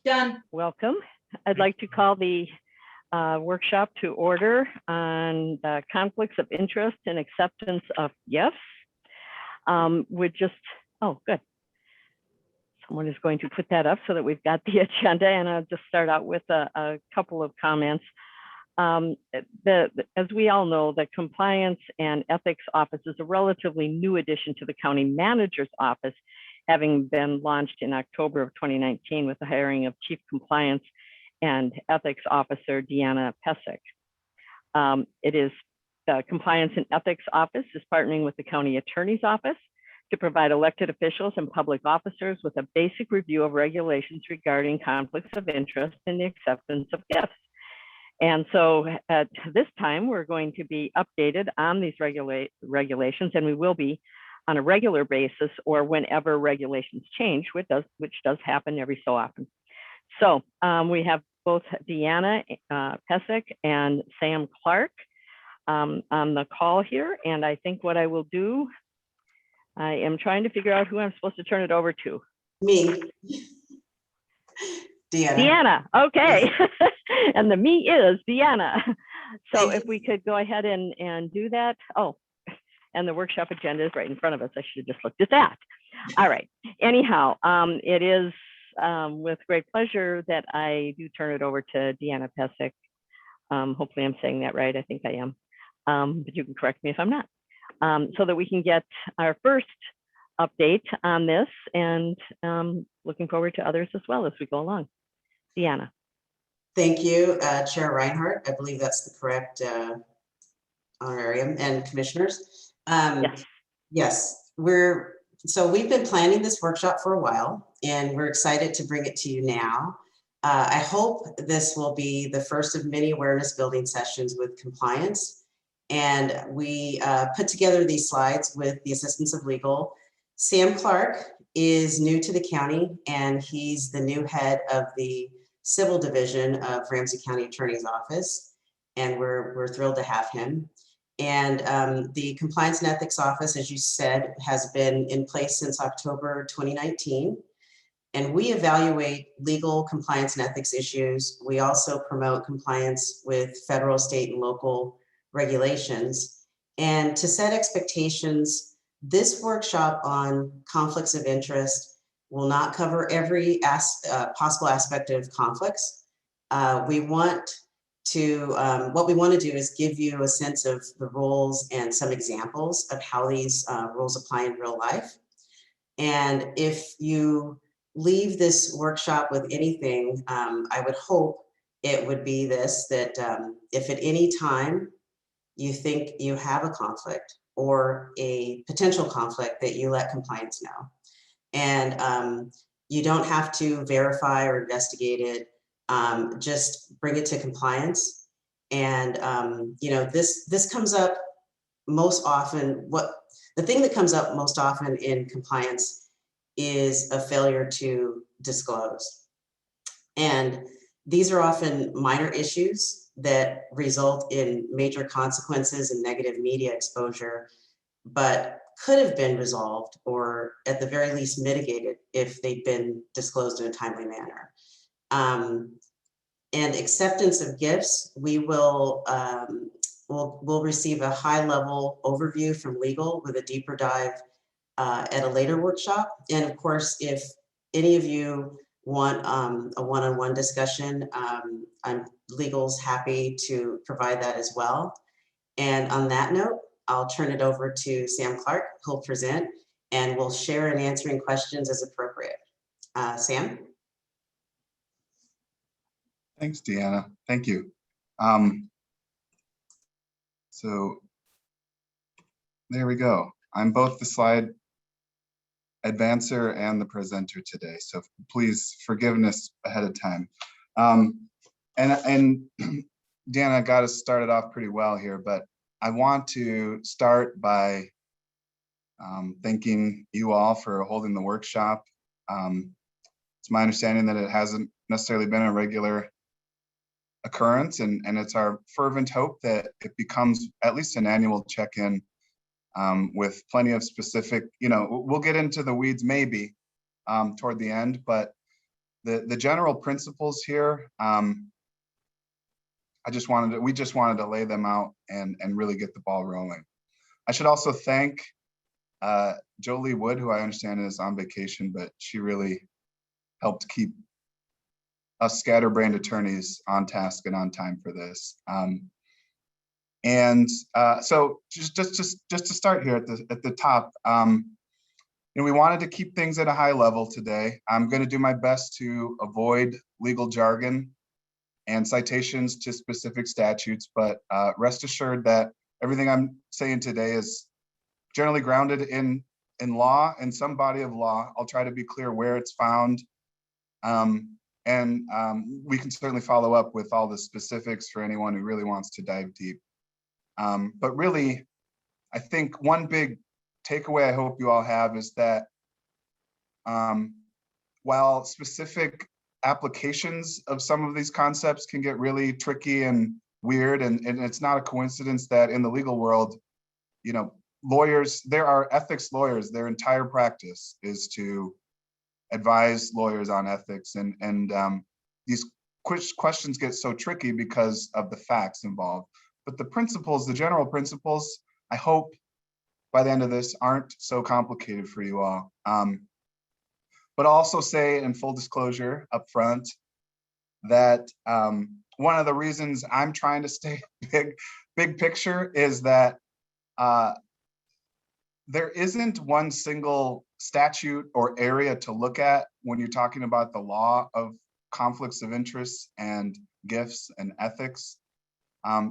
Done. Welcome. I'd like to call the workshop to order on conflicts of interest and acceptance of gifts. Oh, good. Someone is going to put that up so that we've got the agenda, and I'll just start out with a couple of comments. As we all know, the Compliance and Ethics Office is a relatively new addition to the County Manager's Office, having been launched in October of 2019 with the hiring of Chief Compliance and Ethics Officer Deanna Pesek. The Compliance and Ethics Office is partnering with the County Attorney's Office to provide elected officials and public officers with a basic review of regulations regarding conflicts of interest and the acceptance of gifts. And so at this time, we're going to be updated on these regulations, and we will be on a regular basis or whenever regulations change, which does happen every so often. So we have both Deanna Pesek and Sam Clark on the call here. And I think what I will do, I am trying to figure out who I'm supposed to turn it over to. Me. Deanna, okay. And the me is Deanna. So if we could go ahead and do that. Oh, and the workshop agenda is right in front of us. I should have just looked at that. All right. Anyhow, it is with great pleasure that I do turn it over to Deanna Pesek. Hopefully I'm saying that right. I think I am. But you can correct me if I'm not. So that we can get our first update on this, and looking forward to others as well as we go along. Deanna. Thank you, Chair Reinhardt. I believe that's the correct honorarium, and commissioners. Yes, we've been planning this workshop for a while, and we're excited to bring it to you now. I hope this will be the first of many awareness building sessions with compliance. And we put together these slides with the assistance of legal. Sam Clark is new to the county, and he's the new head of the civil division of Ramsey County Attorney's Office. And we're thrilled to have him. And the Compliance and Ethics Office, as you said, has been in place since October 2019. And we evaluate legal compliance and ethics issues. We also promote compliance with federal, state, and local regulations. And to set expectations, this workshop on conflicts of interest will not cover every possible aspect of conflicts. What we want to do is give you a sense of the rules and some examples of how these rules apply in real life. And if you leave this workshop with anything, I would hope it would be this, that if at any time you think you have a conflict or a potential conflict, that you let compliance know. And you don't have to verify or investigate it. Just bring it to compliance. And this comes up most often. The thing that comes up most often in compliance is a failure to disclose. And these are often minor issues that result in major consequences and negative media exposure, but could have been resolved or at the very least mitigated if they'd been disclosed in a timely manner. And acceptance of gifts, we'll receive a high-level overview from legal with a deeper dive at a later workshop. And of course, if any of you want a one-on-one discussion, legal's happy to provide that as well. And on that note, I'll turn it over to Sam Clark, who'll present, and we'll share in answering questions as appropriate. Sam? Thanks, Deanna. Thank you. So there we go. I'm both the slide advancer and the presenter today, so please forgiveness ahead of time. And Deanna got us started off pretty well here, but I want to start by thanking you all for holding the workshop. It's my understanding that it hasn't necessarily been a regular occurrence, and it's our fervent hope that it becomes at least an annual check-in with plenty of specific, we'll get into the weeds maybe toward the end, but the general principles here, we just wanted to lay them out and really get the ball rolling. I should also thank Jolie Wood, who I understand is on vacation, but she really helped keep us scatterbrained attorneys on task and on time for this. So just to start here at the top, we wanted to keep things at a high level today. I'm going to do my best to avoid legal jargon and citations to specific statutes, but rest assured that everything I'm saying today is generally grounded in law and some body of law. I'll try to be clear where it's found. We can certainly follow up with all the specifics for anyone who really wants to dive deep. But really, I think one big takeaway I hope you all have is that while specific applications of some of these concepts can get really tricky and weird, and it's not a coincidence that in the legal world, lawyers, there are ethics lawyers, their entire practice is to advise lawyers on ethics, and these questions get so tricky because of the facts involved. But the principles, the general principles, I hope by the end of this aren't so complicated for you all. But I'll also say in full disclosure up front that one of the reasons I'm trying to stay big picture is that there isn't one single statute or area to look at when you're talking about the law of conflicts of interest and gifts and ethics.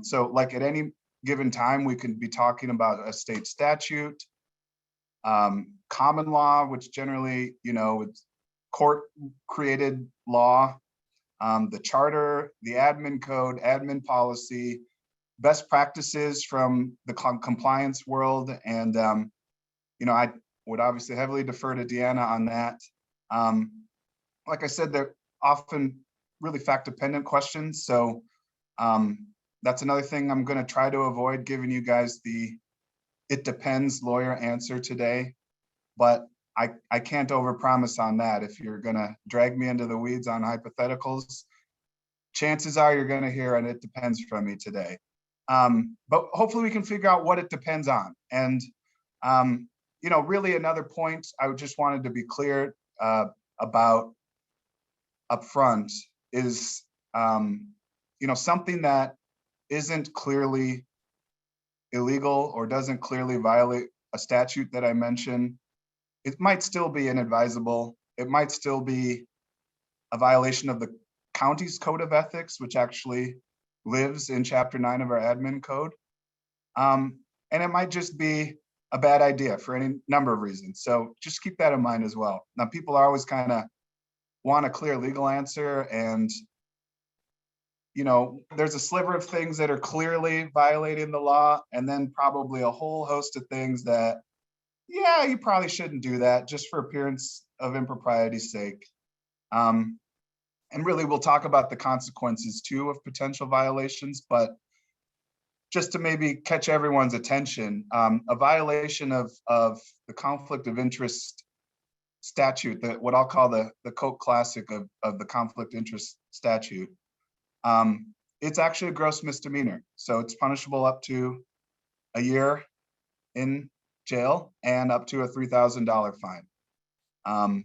So like at any given time, we can be talking about a state statute, common law, which generally, it's court created law, the charter, the admin code, admin policy, best practices from the compliance world. And, I would obviously heavily defer to Deanna on that. Like I said, they're often really fact-dependent questions. So that's another thing I'm going to try to avoid giving you guys the "it depends" lawyer answer today. But I can't overpromise on that. If you're going to drag me into the weeds on hypotheticals, chances are you're going to hear an "it depends" from me today. But hopefully we can figure out what it depends on. And really another point I just wanted to be clear about upfront is, something that isn't clearly illegal or doesn't clearly violate a statute that I mentioned, it might still be inadvisable. It might still be a violation of the county's code of ethics, which actually lives in Chapter 9 of our admin code. And it might just be a bad idea for any number of reasons. So just keep that in mind as well. Now, people are always kind of want a clear legal answer, and there's a sliver of things that are clearly violating the law, and then probably a whole host of things that, yeah, you probably shouldn't do that just for appearance of impropriety's sake. And really, we'll talk about the consequences too of potential violations, but just to maybe catch everyone's attention, a violation of the conflict of interest statute, that what I'll call the Coke classic of the conflict interest statute, it's actually a gross misdemeanor. So it's punishable up to a year in jail and up to a $3,000 fine.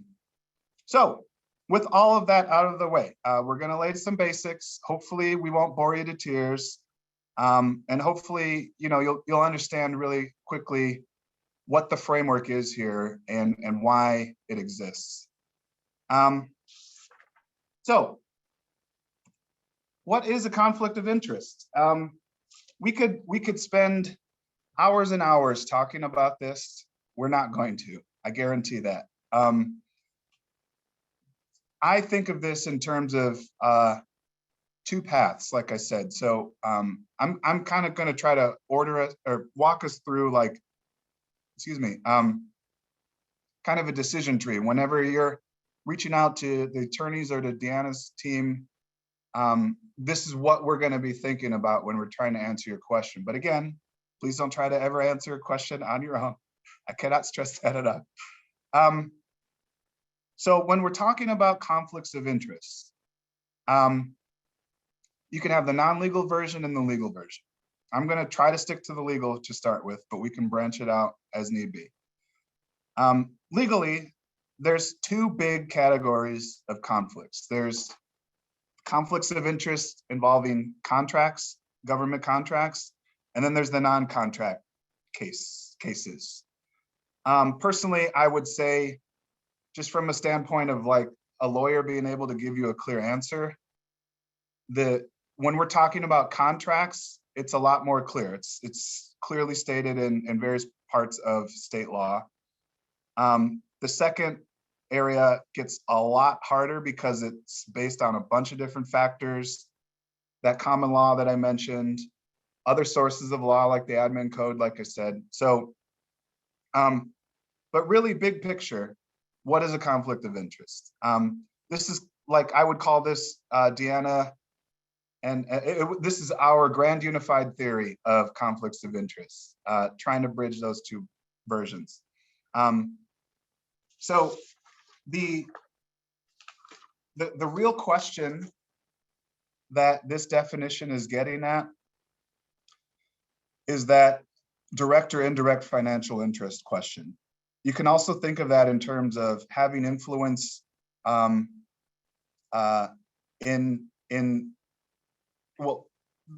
So with all of that out of the way, we're going to lay some basics. Hopefully we won't bore you to tears. And hopefully, you'll understand really quickly what the framework is here and why it exists. So what is a conflict of interest? We could spend hours and hours talking about this. We're not going to, I guarantee that. I think of this in terms of two paths, like I said. So I'm kind of going to try to order it or walk us through, kind of a decision tree. Whenever you're reaching out to the attorneys or to Deanna's team, this is what we're going to be thinking about when we're trying to answer your question. But again, please don't try to ever answer a question on your own. I cannot stress that enough. So when we're talking about conflicts of interest, you can have the non-legal version and the legal version. I'm going to try to stick to the legal to start with, but we can branch it out as need be. Legally, there's two big categories of conflicts. There's conflicts of interest involving contracts, government contracts, and then there's the non-contract cases. Personally, I would say, just from a standpoint of like a lawyer being able to give you a clear answer, when we're talking about contracts, it's a lot more clear. It's clearly stated in various parts of state law. The second area gets a lot harder because it's based on a bunch of different factors, that common law that I mentioned, other sources of law like the admin code, like I said. So, but really big picture, what is a conflict of interest? This is like, I would call this, Deanna, and this is our grand unified theory of conflicts of interest, trying to bridge those two versions. So the real question that this definition is getting at is that direct or indirect financial interest question. You can also think of that in terms of having influence well,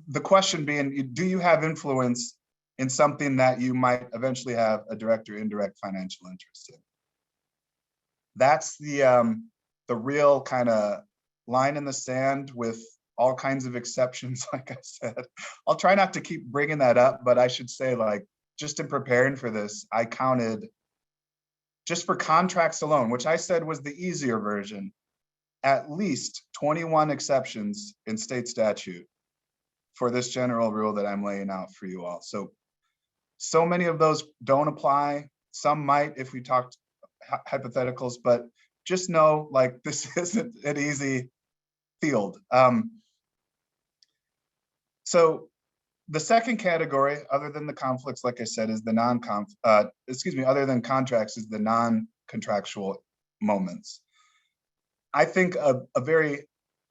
the question being, do you have influence in something that you might eventually have a direct or indirect financial interest in? That's the real kind of line in the sand with all kinds of exceptions, like I said. I'll try not to keep bringing that up, but I should say, like, just in preparing for this, I counted, just for contracts alone, which I said was the easier version, at least 21 exceptions in state statute for this general rule that I'm laying out for you all. So many of those don't apply. Some might if we talked hypotheticals, but just know, like, this isn't an easy field. So the second category, other than the conflicts, like I said, is the other than contracts, is the non-contractual moments. I think a very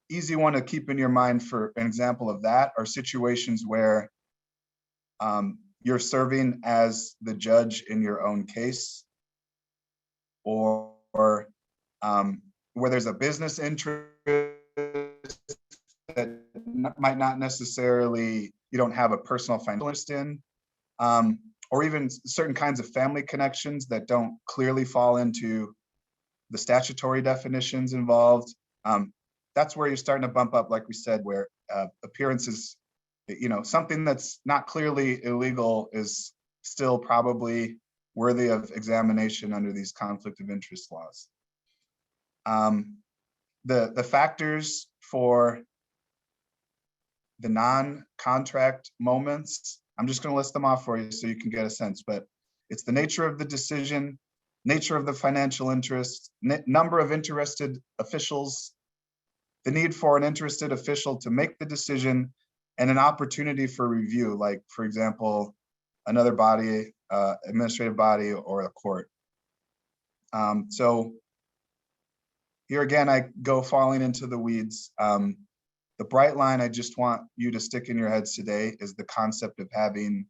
easy one to keep in your mind for an example of that are situations where you're serving as the judge in your own case, or where there's a business interest that might not necessarily, you don't have a personal financial interest in, or even certain kinds of family connections that don't clearly fall into the statutory definitions involved. That's where you're starting to bump up, like we said, where appearances, something that's not clearly illegal is still probably worthy of examination under these conflict of interest laws. The factors for the non-contract moments, I'm just going to list them off for you so you can get a sense, but it's the nature of the decision, nature of the financial interest, number of interested officials, the need for an interested official to make the decision, and an opportunity for review, like, for example, another body, administrative body, or a court. So here again, I go falling into the weeds. The bright line I just want you to stick in your heads today is the concept of having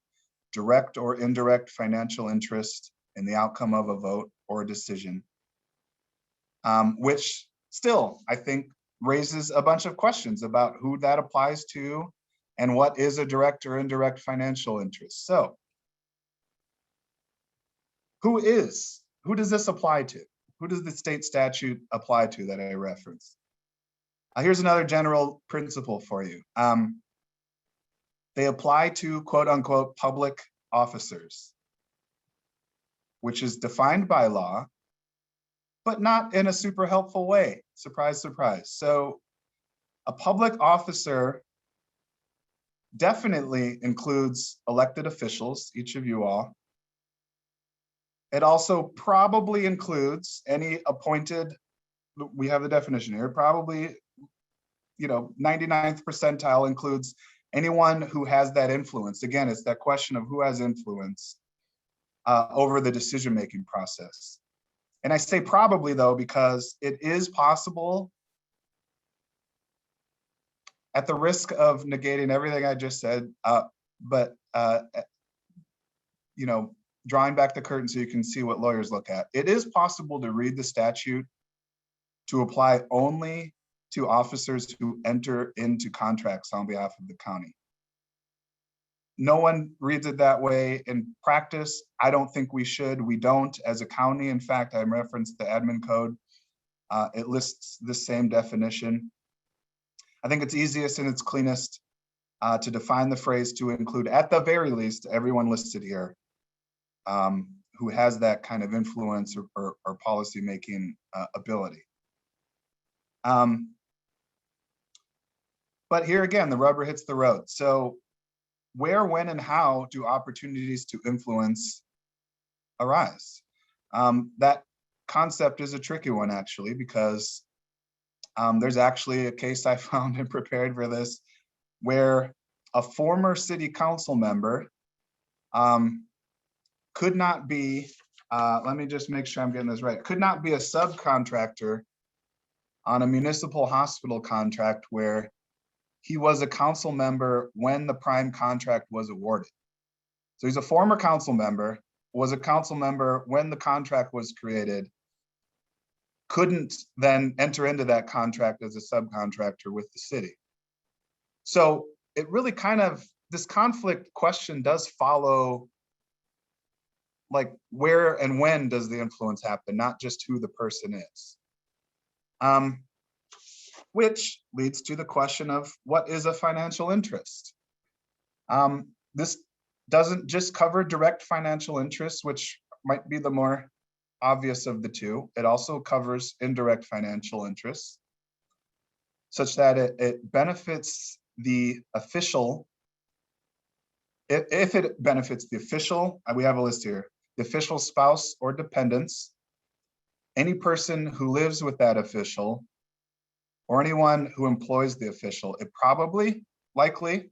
direct or indirect financial interest in the outcome of a vote or a decision, which still, I think, raises a bunch of questions about who that applies to and what is a direct or indirect financial interest. So who does this apply to? Who does the state statute apply to that I referenced? Here's another general principle for you. They apply to quote unquote public officers, which is defined by law, but not in a super helpful way. Surprise, surprise. So a public officer definitely includes elected officials, each of you all. It also probably includes any appointed, we have the definition here, probably, 99th percentile includes anyone who has that influence. Again, it's that question of who has influence over the decision-making process. And I say probably though, because it is possible, at the risk of negating everything I just said, you know, drawing back the curtain so you can see what lawyers look at. It is possible to read the statute to apply only to officers who enter into contracts on behalf of the county. No one reads it that way in practice. I don't think we should. We don't as a county. In fact, I referenced the admin code. It lists the same definition. I think it's easiest and it's cleanest to define the phrase to include, at the very least, everyone listed here who has that kind of influence or policy making ability. But here again, the rubber hits the road. So where, when, and how do opportunities to influence arise? That concept is a tricky one, actually, because there's actually a case I found and prepared for this where a former city council member could not be, let me just make sure I'm getting this right, could not be a subcontractor on a municipal hospital contract where he was a council member when the prime contract was awarded. So he's a former council member, was a council member when the contract was created, couldn't then enter into that contract as a subcontractor with the city. So it really kind of, this conflict question does follow, like, where and when does the influence happen, not just who the person is. Which leads to the question of what is a financial interest? This doesn't just cover direct financial interests, which might be the more obvious of the two. It also covers indirect financial interests, such that it benefits the official. If it benefits the official, we have a list here, the official spouse or dependents, any person who lives with that official, or anyone who employs the official. It probably, likely,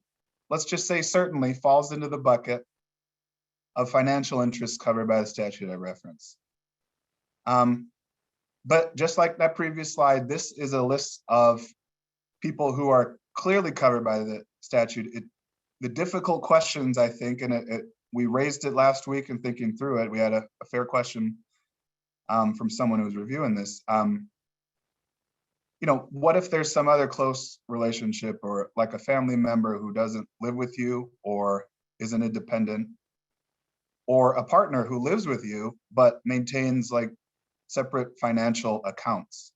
let's just say certainly, falls into the bucket of financial interests covered by the statute I referenced. But just like that previous slide, this is a list of people who are clearly covered by the statute. The difficult questions, I think, and we raised it last week and thinking through it, we had a fair question from someone who was reviewing this. You know, what if there's some other close relationship, or like a family member who doesn't live with you or is an independent, or a partner who lives with you but maintains like separate financial accounts?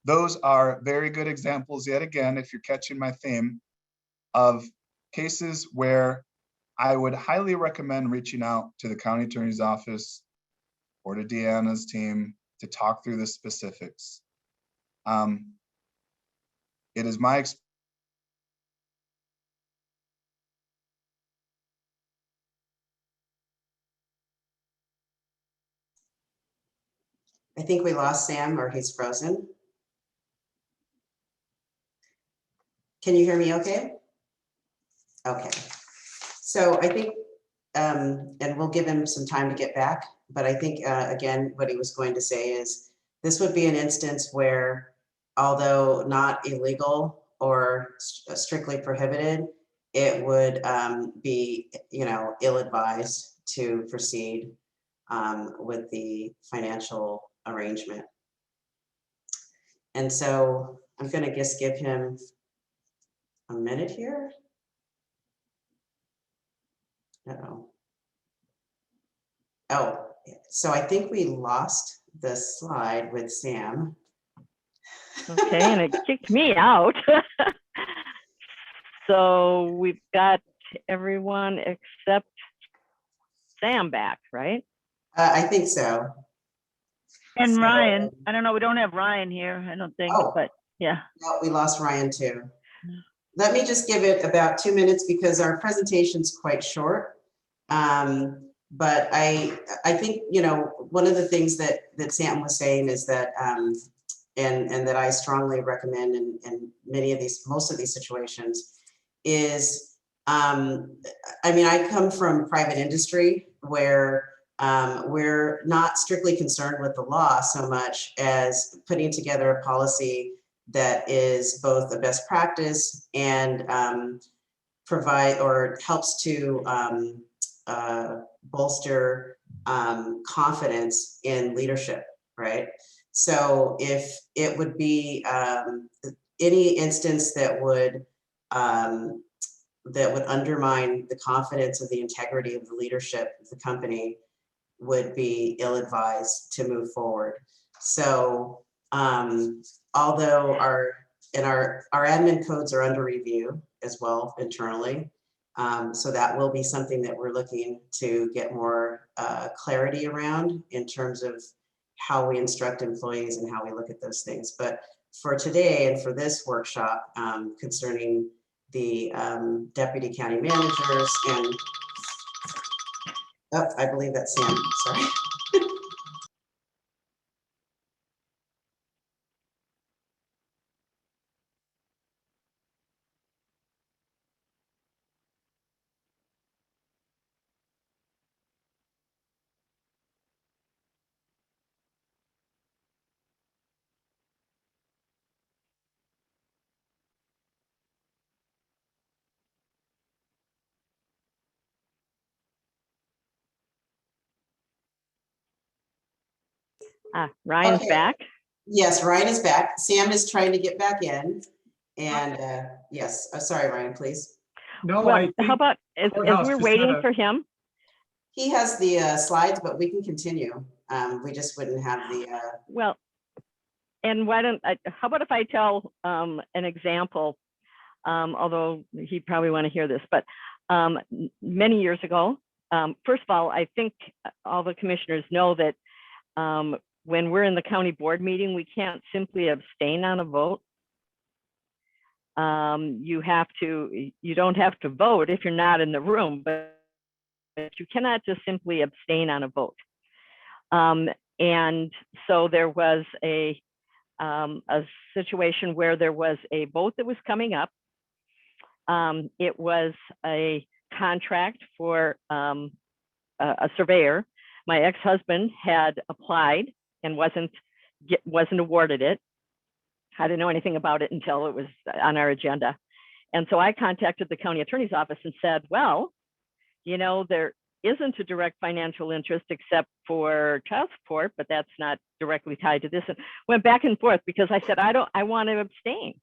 Those are very good examples, yet again, if you're catching my theme, of cases where I would highly recommend reaching out to the county attorney's office or to Deanna's team to talk through the specifics. It is my experience. I think we lost Sam, or he's frozen. Can you hear me okay? Okay. So I think, and we'll give him some time to get back, but I think, again, what he was going to say is this would be an instance where, although not illegal or strictly prohibited, it would be, you know, ill-advised to proceed with the financial arrangement. And so I'm going to just give him a minute here. Uh-oh. Oh, so I think we lost the slide with Sam. Okay, and it kicked me out. So we've got everyone except Sam back, right? I think so. And So- Ryan, I don't know, we don't have Ryan here, I don't think, Oh. but yeah. No, we lost Ryan too. Let me just give it about 2 minutes because our presentation's quite short. But I think, you know, one of the things that Sam was saying is that, and that I strongly recommend in most of these situations is, I mean, I come from private industry where we're not strictly concerned with the law so much as putting together a policy that is both a best practice and provide or helps to bolster confidence in leadership, right? So if it would be any instance that would undermine the confidence of the integrity of the leadership of the company would be ill-advised to move forward. So although our admin codes are under review as well internally, so that will be something that we're looking to get more clarity around in terms of how we instruct employees and how we look at those things. But for today and for this workshop concerning the deputy county managers and, oh, I believe that's Sam, sorry. Ryan's Okay. back. Yes, Ryan is back. Sam is trying to get back in. And yes, sorry, Ryan, please. No, Well, I how think about, as Courthouse we're just waiting had a- for him, He has the slides, but we can continue. We just wouldn't have the, well, and why don't, how about if I tell an example, although he'd probably want to hear this, but many years ago, first of all, I think all the commissioners know that when we're in the county board meeting, we can't simply abstain on a vote. You don't have to vote if you're not in the room, but you cannot just simply abstain on a vote. And so there was a situation where there was a vote that was coming up. It was a contract for a surveyor. My ex-husband had applied and wasn't awarded it. I didn't know anything about it until it was on our agenda. And so I contacted the county attorney's office and said, well, you know, there isn't a direct financial interest except for child support, but that's not directly tied to this. And went back and forth because I said, I want to abstain.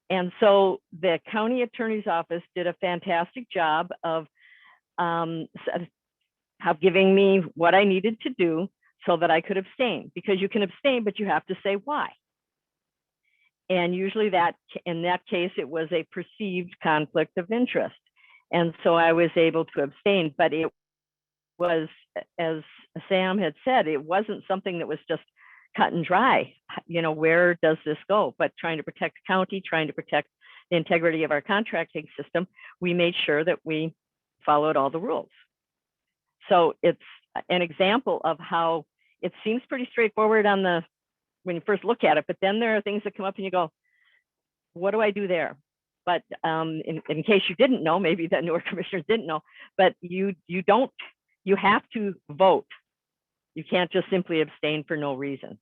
And so the county attorney's office did a fantastic job of giving me what I needed to do so that I could abstain, because you can abstain, but you have to say why. And usually in that case, it was a perceived conflict of interest. And so I was able to abstain, but it was, as Sam had said, it wasn't something that was just cut and dry. You know, where does this go? But trying to protect the county, trying to protect the integrity of our contracting system, we made sure that we followed all the rules. So it's an example of how it seems pretty straightforward when you first look at it, but then there are things that come up and you go, what do I do there? But in case you didn't know, maybe the newer commissioners didn't know, but you have to vote. You can't just simply abstain for no reason.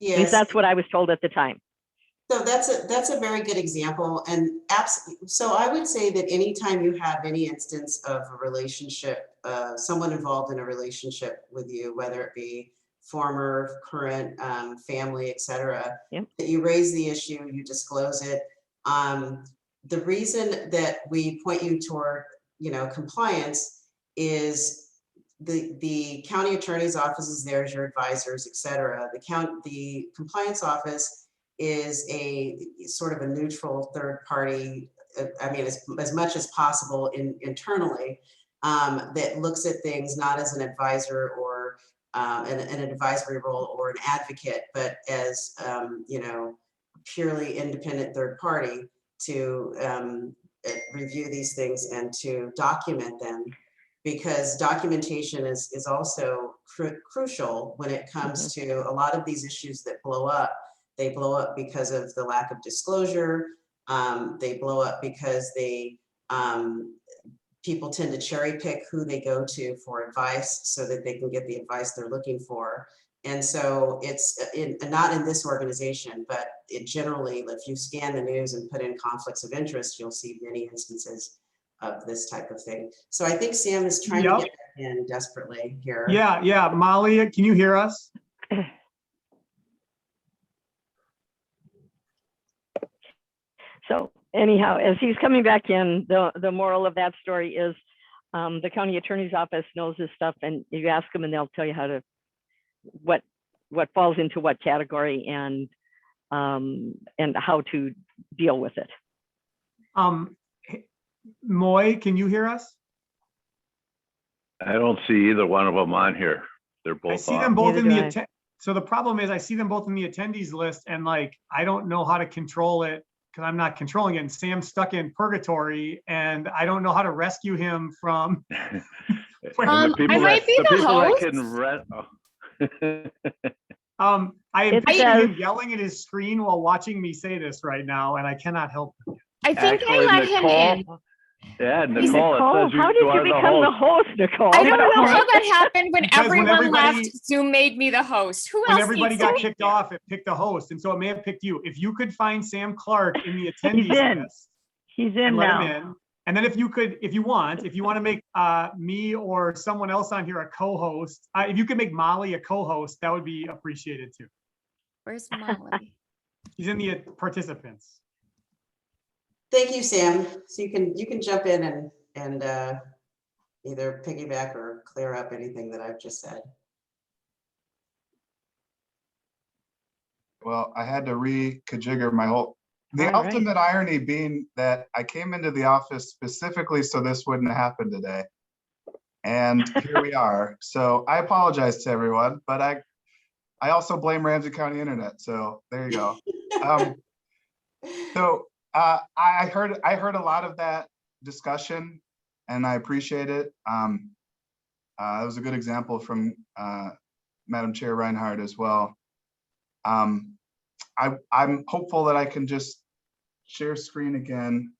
yes. At least that's what I was told at the time. So that's a very good example. And so I would say that anytime you have any instance of a relationship, someone involved in a relationship with you, whether it be former, current, family, etc., Yep. that you raise the issue, you disclose it. The reason that we point you toward, you know, compliance is the county attorney's office is there as your advisors, etc. The compliance office is a sort of a neutral third party. I mean, as much as possible internally, that looks at things not as an advisor or an advisory role or an advocate, but as you know, purely independent third party to review these things and to document them, because documentation is also crucial when it comes to a lot of these issues that blow up. They blow up because of the lack of disclosure. They blow up because people tend to cherry pick who they go to for advice so that they can get the advice they're looking for. And so it's not in this organization, but it generally, if you scan the news and put in conflicts of interest, you'll see many instances of this type of thing. So I think Sam is trying to get back in desperately here. Yeah. Molly, can you hear us? So anyhow, as he's coming back in, the moral of that story is the county attorney's office knows this stuff, and you ask them and they'll tell you how to, what falls into what category and how to deal with it. Moy, can you hear us? I don't see either one of them on here. They're both I see off. them both Neither in do I. the so the problem is I see them both in the attendees list, and like I don't know how to control it because I'm not controlling it. And Sam's stuck in purgatory, and I don't know how to rescue him from. And the people I might be the people that host. can I am It picturing says- him yelling at his screen while watching me say this right now, and I cannot help it. I think Actually, I let him in. Yeah, Nicole, Nicole, it says how did you you are the become the host. host, Nicole? I don't know how that happened when Because when everyone everybody- left, Zoom made me the host. Who When else everybody needs got to- kicked off, it picked the host, and so it may have picked you. If you could find Sam Clark in the in. attendees list He's in and let him now. in, and then if you want to make me or someone else on here a co-host, if you could make Molly a co-host, that would be appreciated too. Where's Molly? He's in the participants. Thank you, Sam. So you can jump in and either piggyback or clear up anything that I've just said. Well, I had to reconfigure my whole, the All right. ultimate irony being that I came into the office specifically so this wouldn't happen today. And here we are. So I apologize to everyone, but I also blame Ramsey County Internet. So there you go. I heard a lot of that discussion and I appreciate it. It was a good example from Madam Chair Reinhardt as well. I'm hopeful that I can just share screen again.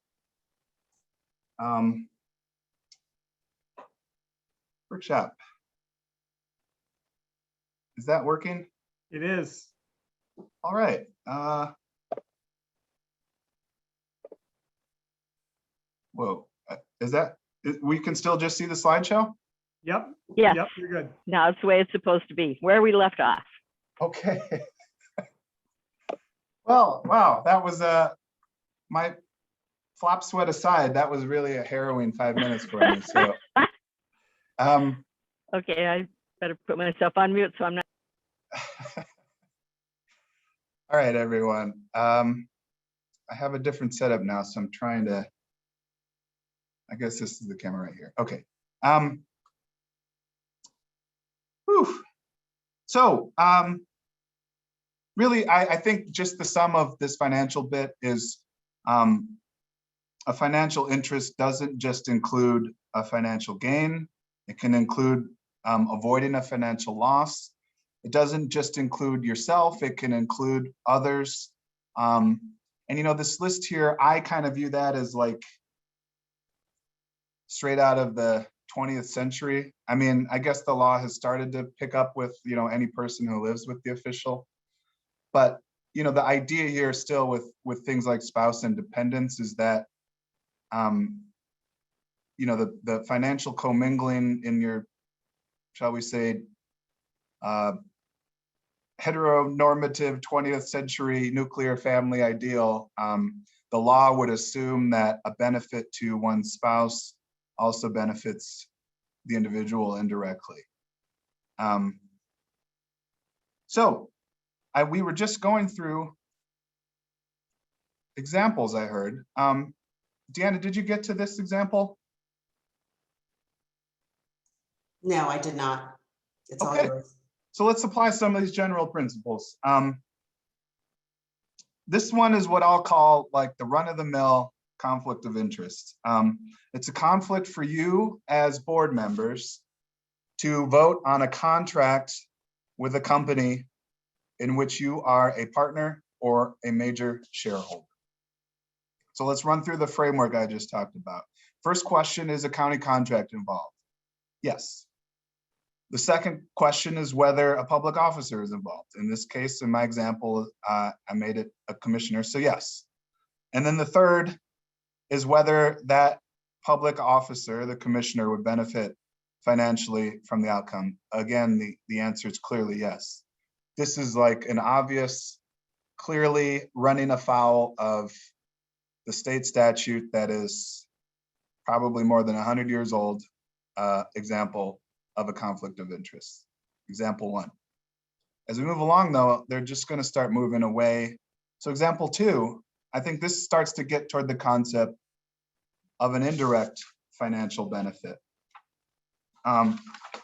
Workshop. Is that working? It is. All right. Whoa, we can still just see the slideshow? Yep. Yes, Yep. You're good. now it's the way it's supposed to be, where we left off. Okay. Well, wow, that was my flop sweat aside, that was really a harrowing 5 minutes for me. So, Okay, I better put myself on mute so I'm not. all right, everyone. I have a different setup now, so I'm trying to. I guess this is the camera right here. Okay. Whew. So, really, I think just the sum of this financial bit is a financial interest doesn't just include a financial gain. It can include avoiding a financial loss. It doesn't just include yourself, it can include others. And you know, this list here, I kind of view that as like straight out of the 20th century. I mean, I guess the law has started to pick up with, you know, any person who lives with the official. But, you know, the idea here still with things like spouse and dependents is that, you know, the financial commingling in your, shall we say, heteronormative 20th century nuclear family ideal, the law would assume that a benefit to one's spouse also benefits the individual indirectly. So we were just going through examples I heard. Deanna, did you get to this example? No, I did not. It's all Okay. yours. So let's apply some of these general principles. This one is what I'll call like the run-of-the-mill conflict of interest. It's a conflict for you as board members to vote on a contract with a company in which you are a partner or a major shareholder. So let's run through the framework I just talked about. first question, is a county contract involved? Yes. The second question is whether a public officer is involved. In this case, in my example, I made it a commissioner, so yes. And then the third is whether that public officer, the commissioner, would benefit financially from the outcome. Again, the answer is clearly yes. This is like an obvious, clearly running afoul of the state statute that is probably more than 100 years old, example of a conflict of interest. Example one. As we move along though, they're just going to start moving away. So example two, I think this starts to get toward the concept of an indirect financial benefit.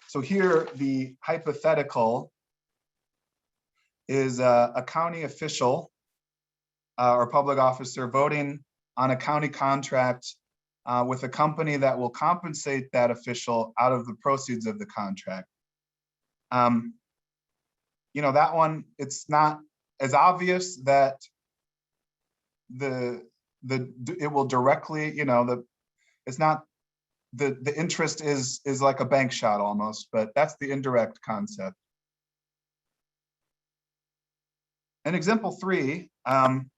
So here the hypothetical is a county official or public officer voting on a county contract with a company that will compensate that official out of the proceeds of the contract. That one, it's not as obvious that it will directly, it's not the interest is like a bank shot almost, but that's the indirect concept. And example three. Sam,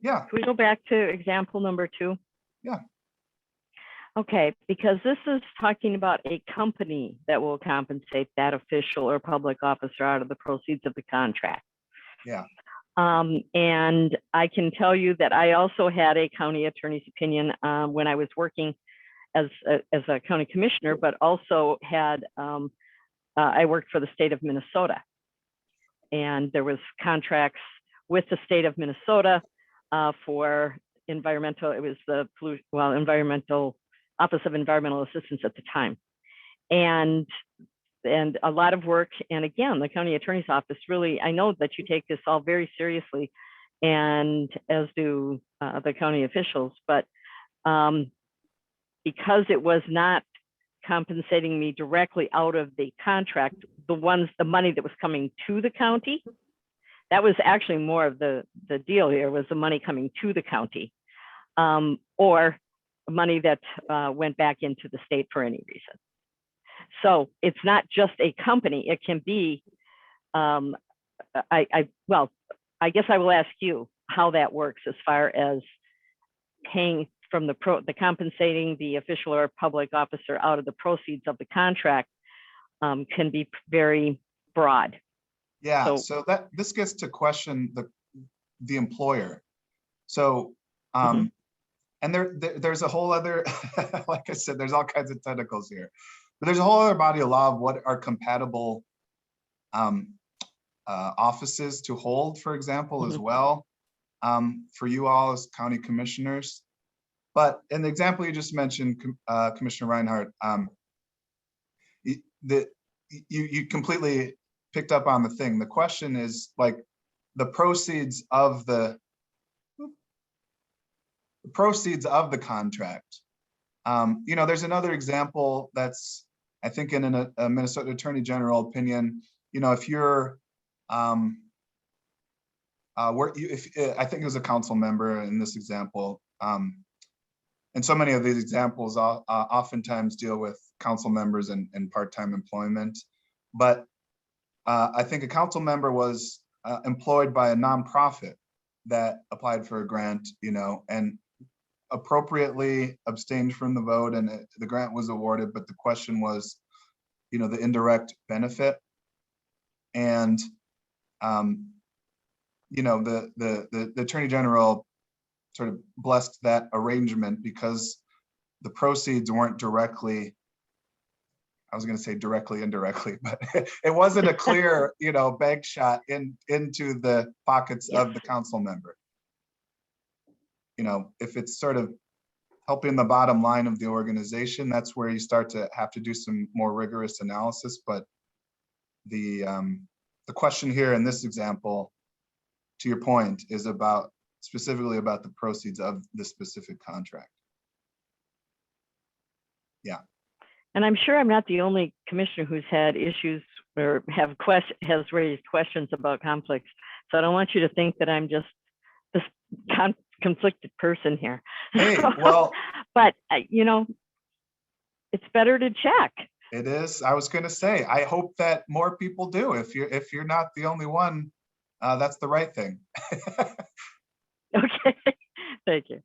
Yeah. can we go back to example number 2? Yeah. Okay, because this is talking about a company that will compensate that official or public officer out of the proceeds of the contract. Yeah. And I can tell you that I also had a county attorney's opinion when I was working as a county commissioner, but also had, I worked for the state of Minnesota. And there was contracts with the state of Minnesota for environmental, it was the environmental Office of Environmental Assistance at the time. And a lot of work. And again, the county attorney's office really, I know that you take this all very seriously, and as do the county officials, but because it was not compensating me directly out of the contract, the money that was coming to the county, that was actually more of the deal here, was the money coming to the county, or money that went back into the state for any reason. So it's not just a company, it can be, I guess I will ask you how that works as far as paying from the compensating the official or public officer out of the proceeds of the contract can be very broad. Yeah, so that this gets to question the employer. So and there's a whole other, like I said, there's all kinds of tentacles here, but there's a whole other body of law of what are compatible offices to hold, for example, as well, for you all as county commissioners. But in the example you just mentioned, Commissioner Reinhardt, you completely picked up on the thing. The question is like the proceeds of the contract. There's another example that's, I think, in a Minnesota Attorney General opinion. If you're, I think it was a council member in this example, and so many of these examples oftentimes deal with council members and part-time employment. But I think a council member was employed by a nonprofit that applied for a grant, and appropriately abstained from the vote, and the grant was awarded. But the question was, the indirect benefit, and the Attorney General sort of blessed that arrangement because the proceeds weren't directly, I was going to say directly, indirectly, but it wasn't a clear, bank shot into the pockets of the council member. If it's sort of helping the bottom line of the organization, that's where you start to have to do some more rigorous analysis. But the question here in this example, to your point, is specifically about the proceeds of the specific contract. Yeah. And I'm sure I'm not the only commissioner who's had issues or has raised questions about conflicts. So I don't want you to think that I'm just this conflicted person here. Hey, well, But, it's better to check. it is. I was going to say, I hope that more people do. If you're not the only one, that's the right thing. Okay, thank you.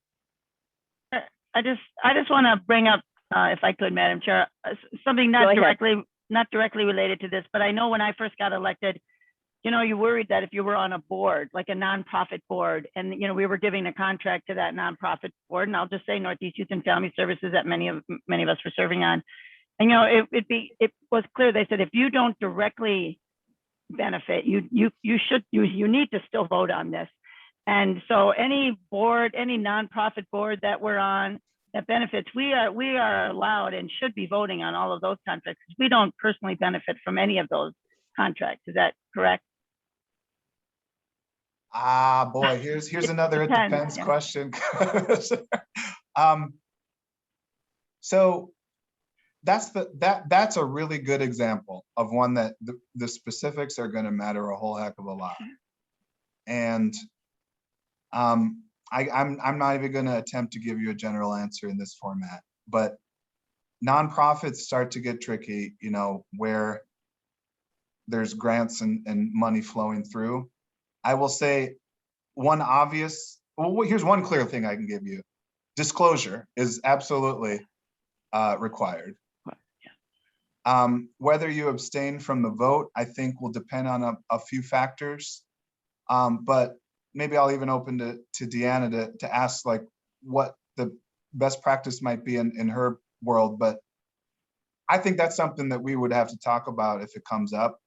I just want to bring up, if I could, Madam Chair, something Go ahead. not directly related to this, but I know when I first got elected, you worried that if you were on a board, like a nonprofit board, and, we were giving a contract to that nonprofit board, and I'll just say Northeast Youth and Family Services that many of us were serving on. And, it was clear, they said, if you don't directly benefit, you need to still vote on this. And so any board, any nonprofit board that we're on that benefits, we are allowed and should be voting on all of those contracts. We don't personally benefit from any of those contracts. Is that correct? Ah, boy, here's another it depends Yeah. question. So that's a really good example of one that the specifics are going to matter a whole heck of a lot. And I'm not even going to attempt to give you a general answer in this format, but nonprofits start to get tricky, where there's grants and money flowing through. I will say here's one clear thing I can give you. Disclosure is absolutely required. Whether you abstain from the vote, I think will depend on a few factors. But maybe I'll even open to Deanna to ask like what the best practice might be in her world. But I think that's something that we would have to talk about if it comes up.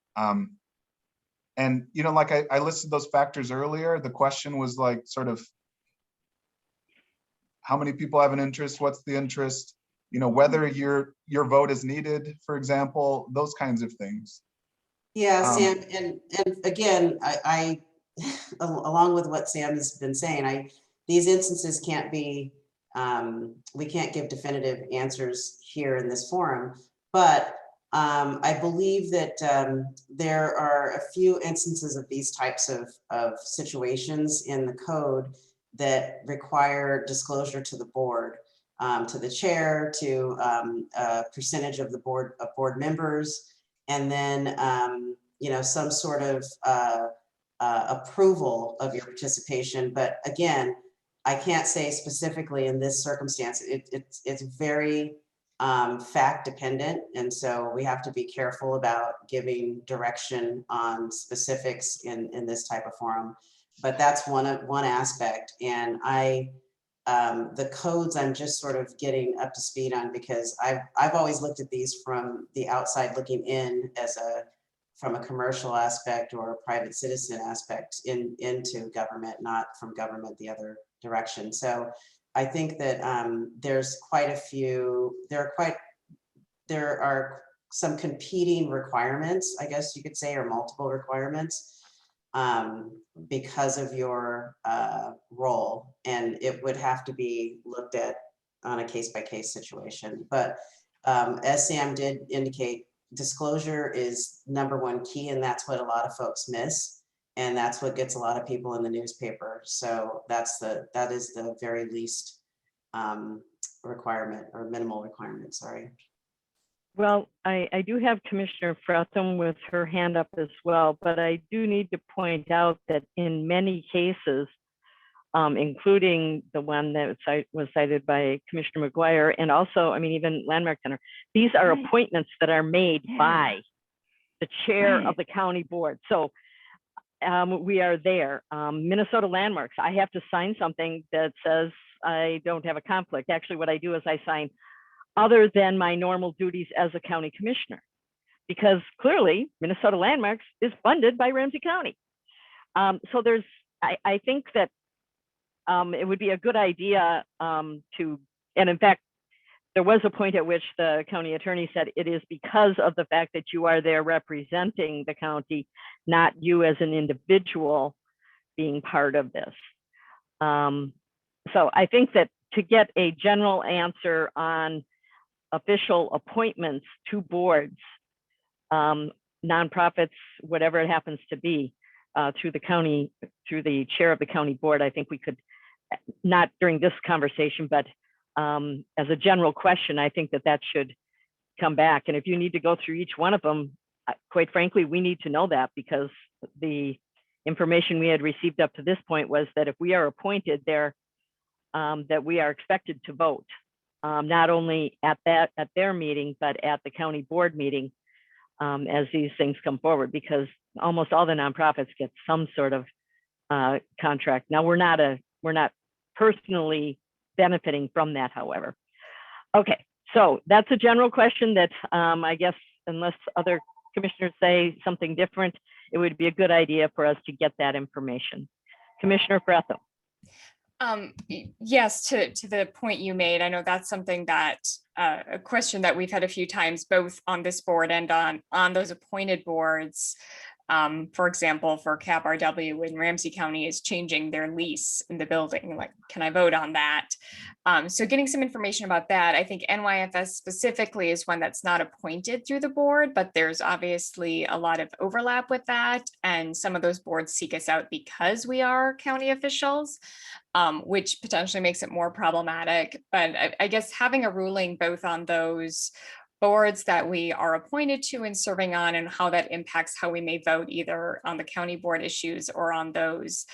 And, like I listed those factors earlier, the question was like sort of how many people have an interest, what's the interest, whether your vote is needed, for example, those kinds of things. Yeah, Sam, and again, I along with what Sam has been saying, these instances can't be, we can't give definitive answers here in this forum, but I believe that there are a few instances of these types of situations in the code that require disclosure to the board, to the chair, to a percentage of the board members, and then some sort of approval of your participation. But again, I can't say specifically in this circumstance. It's very fact dependent, and so we have to be careful about giving direction on specifics in this type of forum. But that's one aspect, and the codes I'm just sort of getting up to speed on, because I've always looked at these from the outside looking in from a commercial aspect or a private citizen aspect into government, not from government the other direction. So I think that there's quite a few, there are some competing requirements, I guess you could say, or multiple requirements because of your role, and it would have to be looked at on a case-by-case situation. But as Sam did indicate, disclosure is #1 key, and that's what a lot of folks miss, and that's what gets a lot of people in the newspaper. So that is the very least requirement, or minimal requirement, sorry. Well, I do have Commissioner Fretham with her hand up as well, but I do need to point out that in many cases, including the one that was cited by Commissioner McGuire, and also, even Landmark Center, these are Right. appointments that are made Yeah. by the chair Right. of the county board. So we are there. Minnesota Landmarks, I have to sign something that says I don't have a conflict. Actually, what I do is I sign other than my normal duties as a county commissioner, because clearly Minnesota Landmarks is funded by Ramsey County. So I think that it would be a good idea and in fact, there was a point at which the county attorney said it is because of the fact that you are there representing the county, not you as an individual being part of this. So I think that to get a general answer on official appointments to boards, nonprofits, whatever it happens to be, through the county, through the chair of the county board, I think we could not during this conversation, but as a general question, I think that that should come back. And if you need to go through each one of them, quite frankly, we need to know that, because the information we had received up to this point was that if we are appointed there, that we are expected to vote, not only at their meeting, but at the county board meeting, as these things come forward, because almost all the nonprofits get some sort of contract. Now, we're not personally benefiting from that, however. Okay, so that's a general question that I guess, unless other commissioners say something different, it would be a good idea for us to get that information. Commissioner Fretham. Yes, to the point you made, I know that's something that a question that we've had a few times, both on this board and on those appointed boards. For example, for CAP-RW in Ramsey County is changing their lease in the building. Like, can I vote on that? So getting some information about that. I think NYFS specifically is one that's not appointed through the board, but there's obviously a lot of overlap with that. And some of those boards seek us out because we are county officials, which potentially makes it more problematic. But I guess having a ruling both on those boards that we are appointed to and serving on, and how that impacts how we may vote either on the county board issues or on those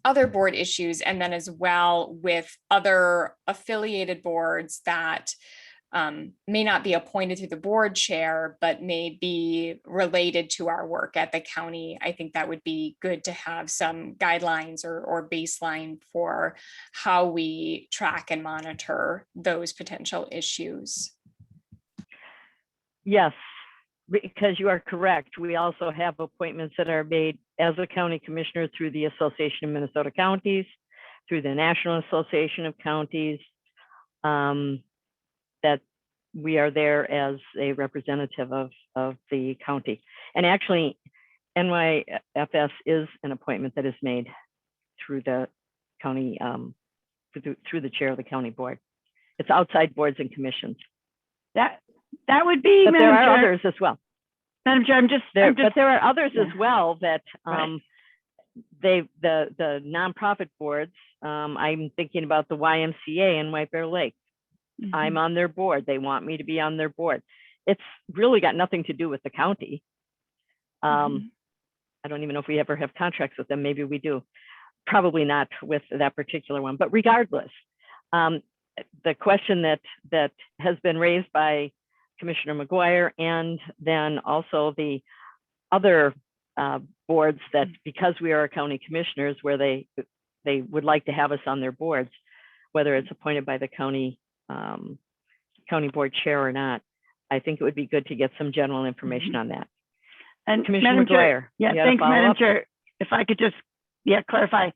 other board issues, and then as well with other affiliated boards that may not be appointed through the board chair, but may be related to our work at the county. I think that would be good to have some guidelines or baseline for how we track and monitor those potential issues. Yes, because you are correct. We also have appointments that are made as a county commissioner through the Association of Minnesota Counties, through the National Association of Counties, that we are there as a representative of the county. And actually, NYFS is an appointment that is made through the county, through the chair of the county board. It's outside boards and commissions. That would be, But there Madam are Chair. others as well. Madam Chair, But there are others yeah. as well that Right. the nonprofit boards. I'm thinking about the YMCA in White Bear Lake. I'm on their board. They want me to be on their board. It's really got nothing to do with the county. I don't even know if we ever have contracts with them. Maybe we do. Probably not with that particular one. But regardless, the question that has been raised by Commissioner McGuire, and then also the other boards that, because we are county commissioners, where they would like to have us on their boards, whether it's appointed by the county board chair or not. I think it would be good to get some general information on that. And Commissioner Madam Chair, McGuire, yeah, you had a thanks, Madam follow-up? Chair. If I could just, clarify.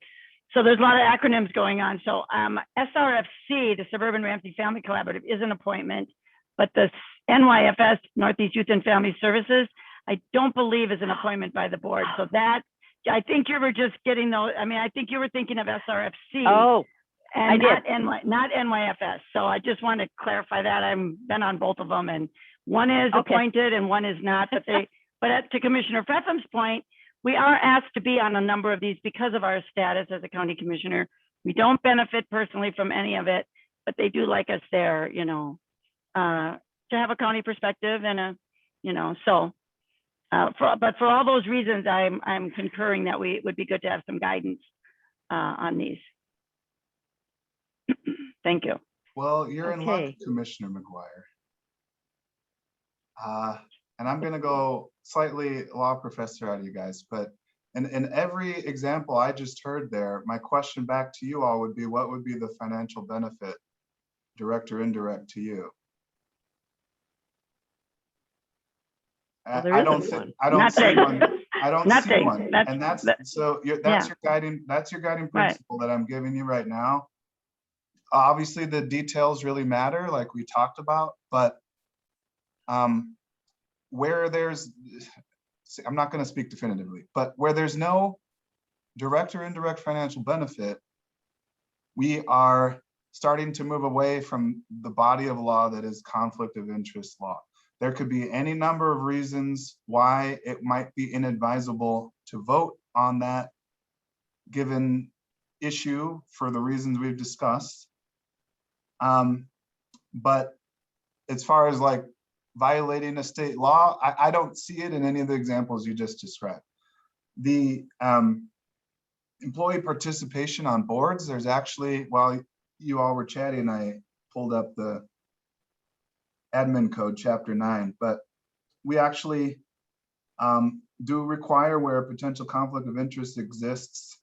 So there's a lot of acronyms going on. So SRFC, the Suburban Ramsey Family Collaborative, is an appointment, but the NYFS, Northeast Youth and Family Services, I don't believe is an appointment by the board. So that, I think you were just getting those, I think you were thinking of SRFC. Oh, And I did. not NYFS. So I just want to clarify that. I've been on both of them, and one is Okay. appointed and one is not. But to Commissioner Fretham's point, we are asked to be on a number of these because of our status as a county commissioner. We don't benefit personally from any of it, but they do like us there, to have a county perspective and but for all those reasons, I'm concurring that it would be good to have some guidance on these. Thank you. Well, you're in luck, Okay. Commissioner McGuire. And I'm gonna go slightly law professor out of you guys, but in every example I just heard there, my question back to you all would be, what would be the financial benefit, direct or indirect, to you? Well, I don't see Nothing. one. I don't see Nothing. one. And that's your guiding Right. principle that I'm giving you right now. Obviously, the details really matter, like we talked about, but where there's, I'm not going to speak definitively, but where there's no direct or indirect financial benefit, we are starting to move away from the body of law that is conflict of interest law. There could be any number of reasons why it might be inadvisable to vote on that, given issue for the reasons we've discussed. But as far as like violating a state law, I don't see it in any of the examples you just described. The employee participation on boards, there's actually, while you all were chatting, I pulled up the admin code chapter 9, but we actually do require where a potential conflict of interest exists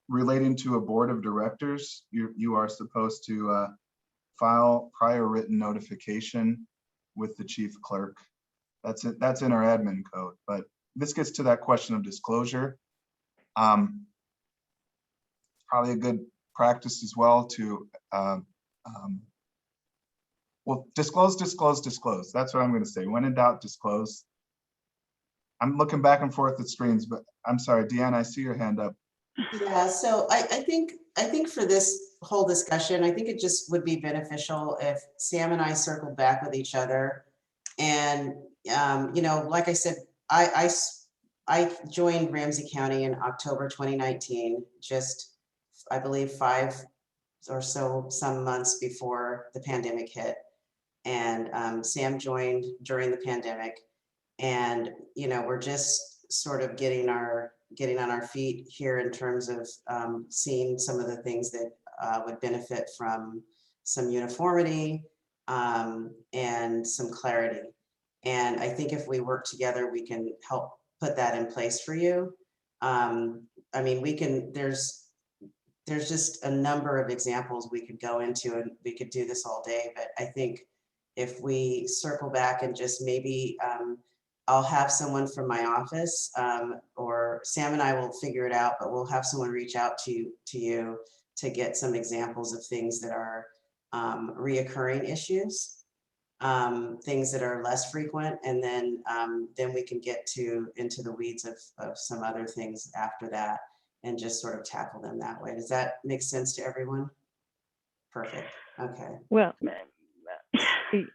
relating to a board of directors, you are supposed to file prior written notification with the chief clerk. That's it. That's in our admin code, but this gets to that question of disclosure. Probably a good practice as well to well, disclose. That's what I'm going to say. When in doubt, disclose. I'm looking back and forth at screens, but I'm sorry, Deanne, I see your hand up. Yeah, so I think for this whole discussion, I think it just would be beneficial if Sam and I circled back with each other. And, you know, like I said, I joined Ramsey County in October 2019, just, I believe, 5 or so some months before the pandemic hit. And Sam joined during the pandemic. And, you know, we're just sort of getting on our feet here in terms of seeing some of the things that would benefit from some uniformity and some clarity. And I think if we work together, we can help put that in place for you. I mean, there's just a number of examples we could go into, and we could do this all day, but I think if we circle back and just maybe I'll have someone from my office or Sam and I will figure it out, but we'll have someone reach out to you to get some examples of things that are reoccurring issues, things that are less frequent, and then we can get into the weeds of some other things after that and just sort of tackle them that way. Does that make sense to everyone? Perfect. Okay. Well,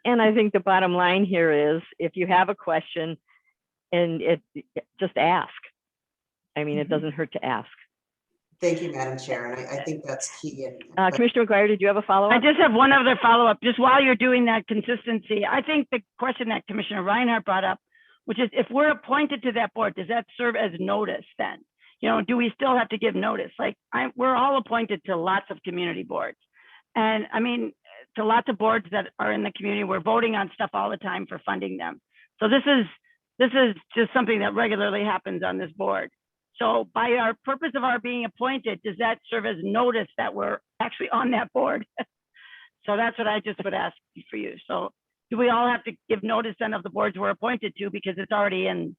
and I think the bottom line here is if you have a question and just ask. I mean, it doesn't hurt to ask. Thank you, Madam Chair. And I think that's key. And, Commissioner McGuire, did you have a follow-up? I just have one other follow-up, just while you're doing that consistency. I think the question that Commissioner Reinhardt brought up, which is if we're appointed to that board, does that serve as notice then? You know, do we still have to give notice? Like we're all appointed to lots of community boards. And I mean, to lots of boards that are in the community, we're voting on stuff all the time for funding them. So this is just something that regularly happens on this board. So by our purpose of our being appointed, does that serve as notice that we're actually on that board? So that's what I just would ask for you. So do we all have to give notice then of the boards we're appointed to, because it's already it's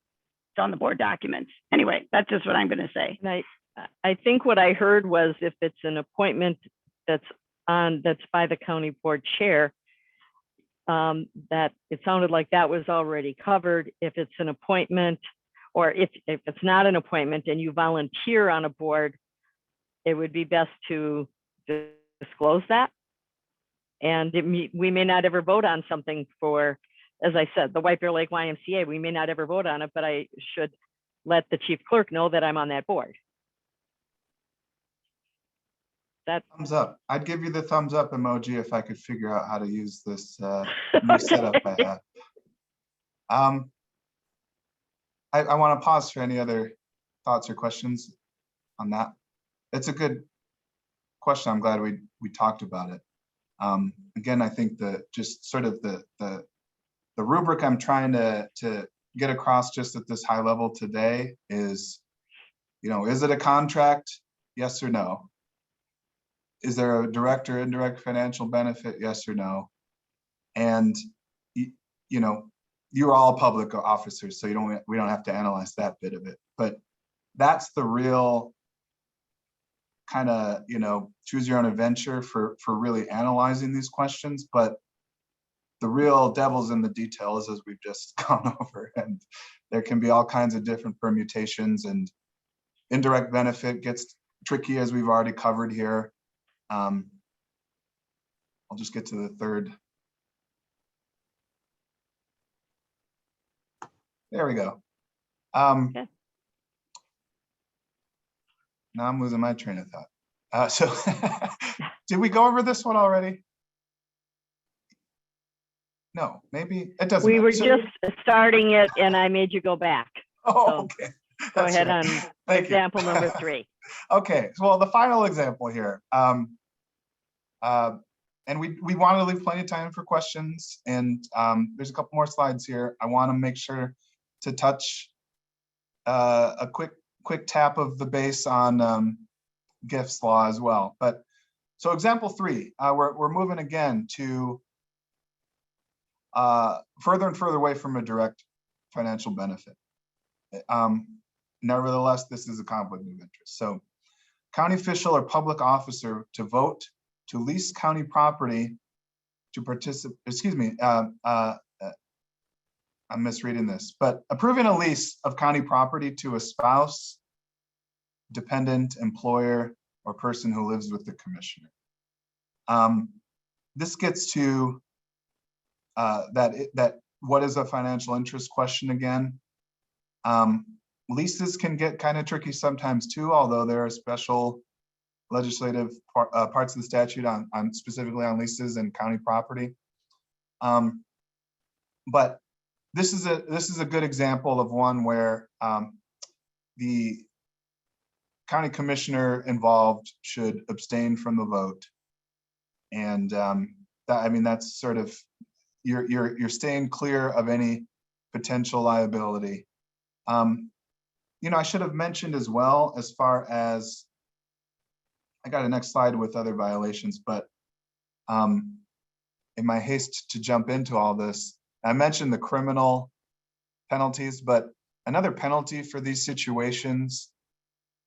on the board documents? Anyway, that's just what I'm going to say. And I think what I heard was if it's an appointment that's by the county board chair, that it sounded like that was already covered. If it's an appointment, or if it's not an appointment and you volunteer on a board, it would be best to disclose that. And we may not ever vote on something for, as I said, the White Bear Lake YMCA, we may not ever vote on it, but I should let the chief clerk know that I'm on that board. Thumbs up. I'd give you the thumbs up emoji if I could figure out how to use this new setup I have. I want to pause for any other thoughts or questions on that. It's a good question. I'm glad we talked about it. Again, I think just sort of the rubric I'm trying to get across just at this high level today is, you know, is it a contract? Yes or no? Is there a direct or indirect financial benefit? Yes or no? And, you know, you're all public officers, so we don't have to analyze that bit of it. But that's the real kind of, you know, choose your own adventure for really analyzing these questions. But the real devil's in the details, as we've just gone over, and there can be all kinds of different permutations, and indirect benefit gets tricky, as we've already covered here. I'll just get to the third. There we go. Okay. Now I'm losing my train of thought. So did we go over this one already? No, maybe it doesn't. We matter. were So- just starting it and I made you go back. Oh, so okay. Go That's ahead right. on Thank you. example number 3. Okay, well, the final example here. And we want to leave plenty of time for questions. And there's a couple more slides here. I want to make sure to touch a quick tap of the base on gifts law as well. But so example 3, we're moving again to further and further away from a direct financial benefit. Nevertheless, this is a conflict of interest. So county official or public officer to vote to lease county property to participate, excuse me, I'm misreading this, but approving a lease of county property to a spouse, dependent, employer, or person who lives with the commissioner. This gets to that what is a financial interest question again. Leases can get kind of tricky sometimes too, although there are special legislative parts of the statute on specifically on leases and county property. But this is a good example of one where the county commissioner involved should abstain from the vote, and I mean that's sort of you're staying clear of any potential liability. You know, I should have mentioned as well, as far as I got a next slide with other violations, but in my haste to jump into all this, I mentioned the criminal penalties, but another penalty for these situations,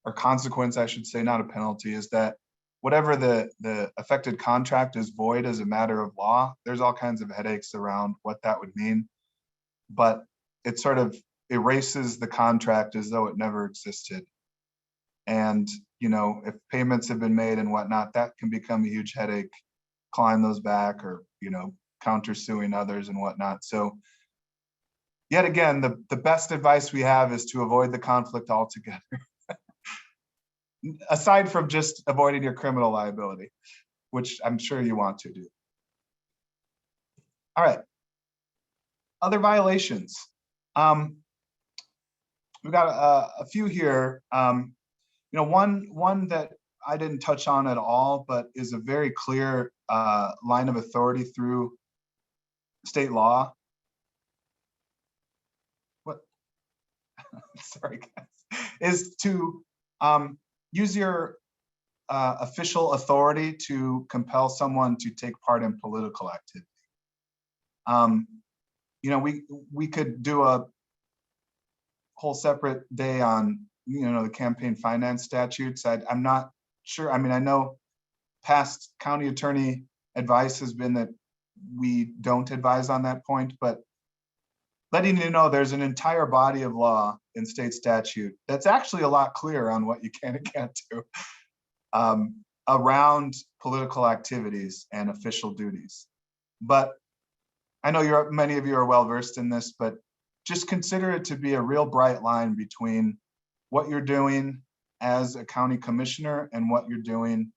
or consequence, I should say, not a penalty, is that whatever the affected contract is void as a matter of law. There's all kinds of headaches around what that would mean, but it sort of erases the contract as though it never existed. And, you know, if payments have been made and whatnot, that can become a huge headache, clawing those back, or, you know, countersuing others and whatnot. So yet again, the best advice we have is to avoid the conflict altogether. Aside from just avoiding your criminal liability, which I'm sure you want to do. All right. Other violations. We've got a few here. You know, one that I didn't touch on at all, but is a very clear line of authority through state law. What? Sorry, guys. Is to use your official authority to compel someone to take part in political activity. You know, we could do a whole separate day on, you know, the campaign finance statutes. I'm not sure. I mean, I know past county attorney advice has been that we don't advise on that point, but letting you know there's an entire body of law in state statute that's actually a lot clearer on what you can and can't do around political activities and official duties. But I know many of you are well versed in this, but just consider it to be a real bright line between what you're doing as a county commissioner and what you're doing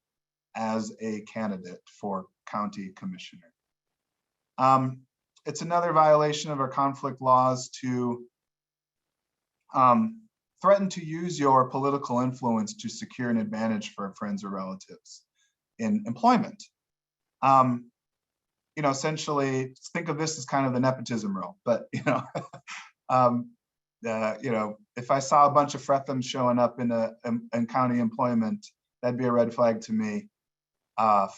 as a candidate for county commissioner. It's another violation of our conflict laws to threaten to use your political influence to secure an advantage for friends or relatives in employment. You know, essentially, think of this as kind of the nepotism rule, but you know, you know, if I saw a bunch of Frethams showing up in county employment, that'd be a red flag to me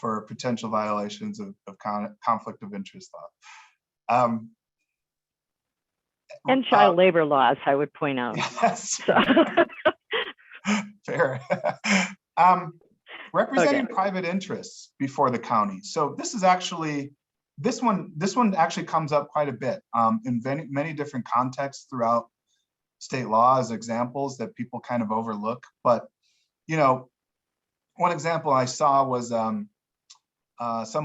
for potential violations of conflict of interest law. And child labor laws, I would point out. Yes. So. Fair. Representing private interests before the county. So this is actually, this one actually comes up quite a bit in many different contexts throughout state law as examples that people kind of overlook. But, you know, one example I saw was some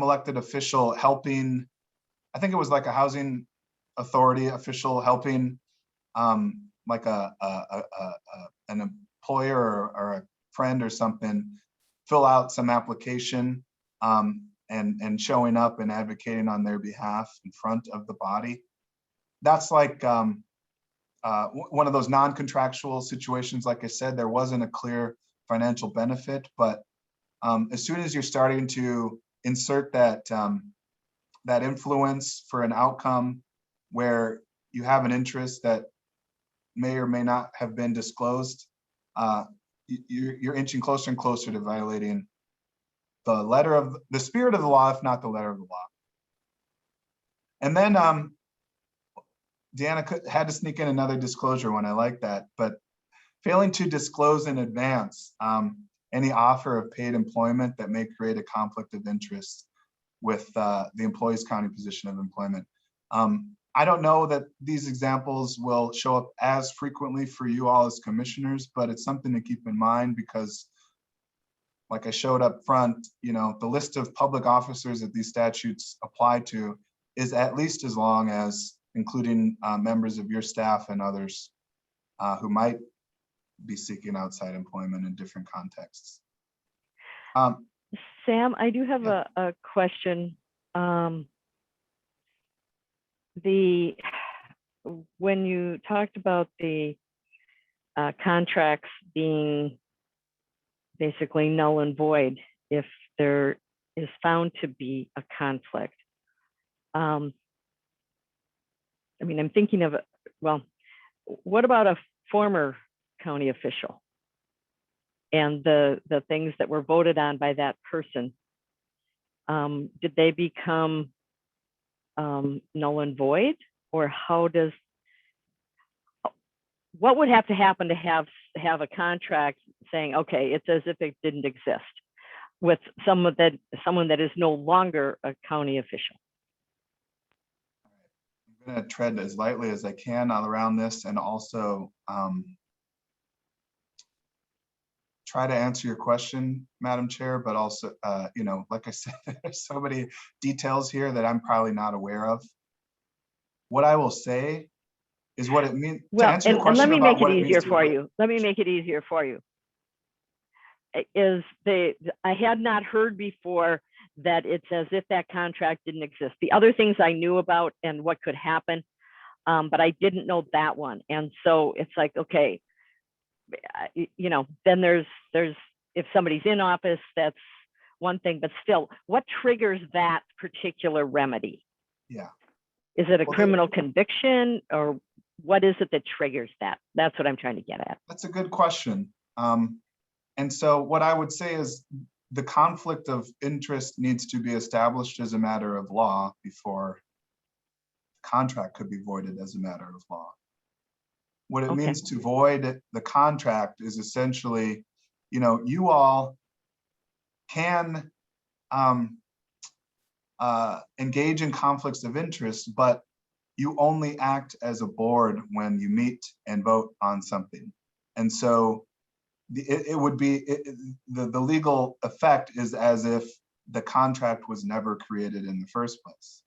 elected official helping, I think it was like a housing authority official helping like an employer or a friend or something fill out some application and showing up and advocating on their behalf in front of the body. That's like one of those non-contractual situations. Like I said, there wasn't a clear financial benefit, but as soon as you're starting to insert that that influence for an outcome where you have an interest that may or may not have been disclosed, you're inching closer and closer to violating the spirit of the law, if not the letter of the law. And then Deanna had to sneak in another disclosure one. I like that, but failing to disclose in advance any offer of paid employment that may create a conflict of interest with the employee's county position of employment. I don't know that these examples will show up as frequently for you all as commissioners, but it's something to keep in mind because, like I showed up front, the list of public officers that these statutes apply to is at least as long as including members of your staff and others who might be seeking outside employment in different contexts. Sam, I do have a question. When you talked about the contracts being basically null and void if there is found to be a conflict, I mean, I'm thinking of, well, what about a former county official and the things that were voted on by that person? Did they become null and void, or what would have to happen to have a contract saying, okay, it's as if it didn't exist with someone that is no longer a county official? I'm going to tread as lightly as I can around this and also try to answer your question, Madam Chair, but also, like I said, there's so many details here that I'm probably not aware of. What I will say is what it means. Well, to answer your and question let me about make it what easier means to for avoid- you. Let me make it easier for you. I had not heard before that it's as if that contract didn't exist. The other things I knew about and what could happen, but I didn't know that one. And so it's like, okay, then there's if somebody's in office, that's one thing, but still, what triggers that particular remedy? Yeah. Is it a criminal conviction, or what is it that triggers that? That's what I'm trying to get at. That's a good question. And so what I would say is the conflict of interest needs to be established as a matter of law before the contract could be voided as a matter of law. What it means to void the contract is essentially, you all can engage in conflicts of interest, but you only act as a board when you meet and vote on something. And so it would be, the legal effect is as if the contract was never created in the first place.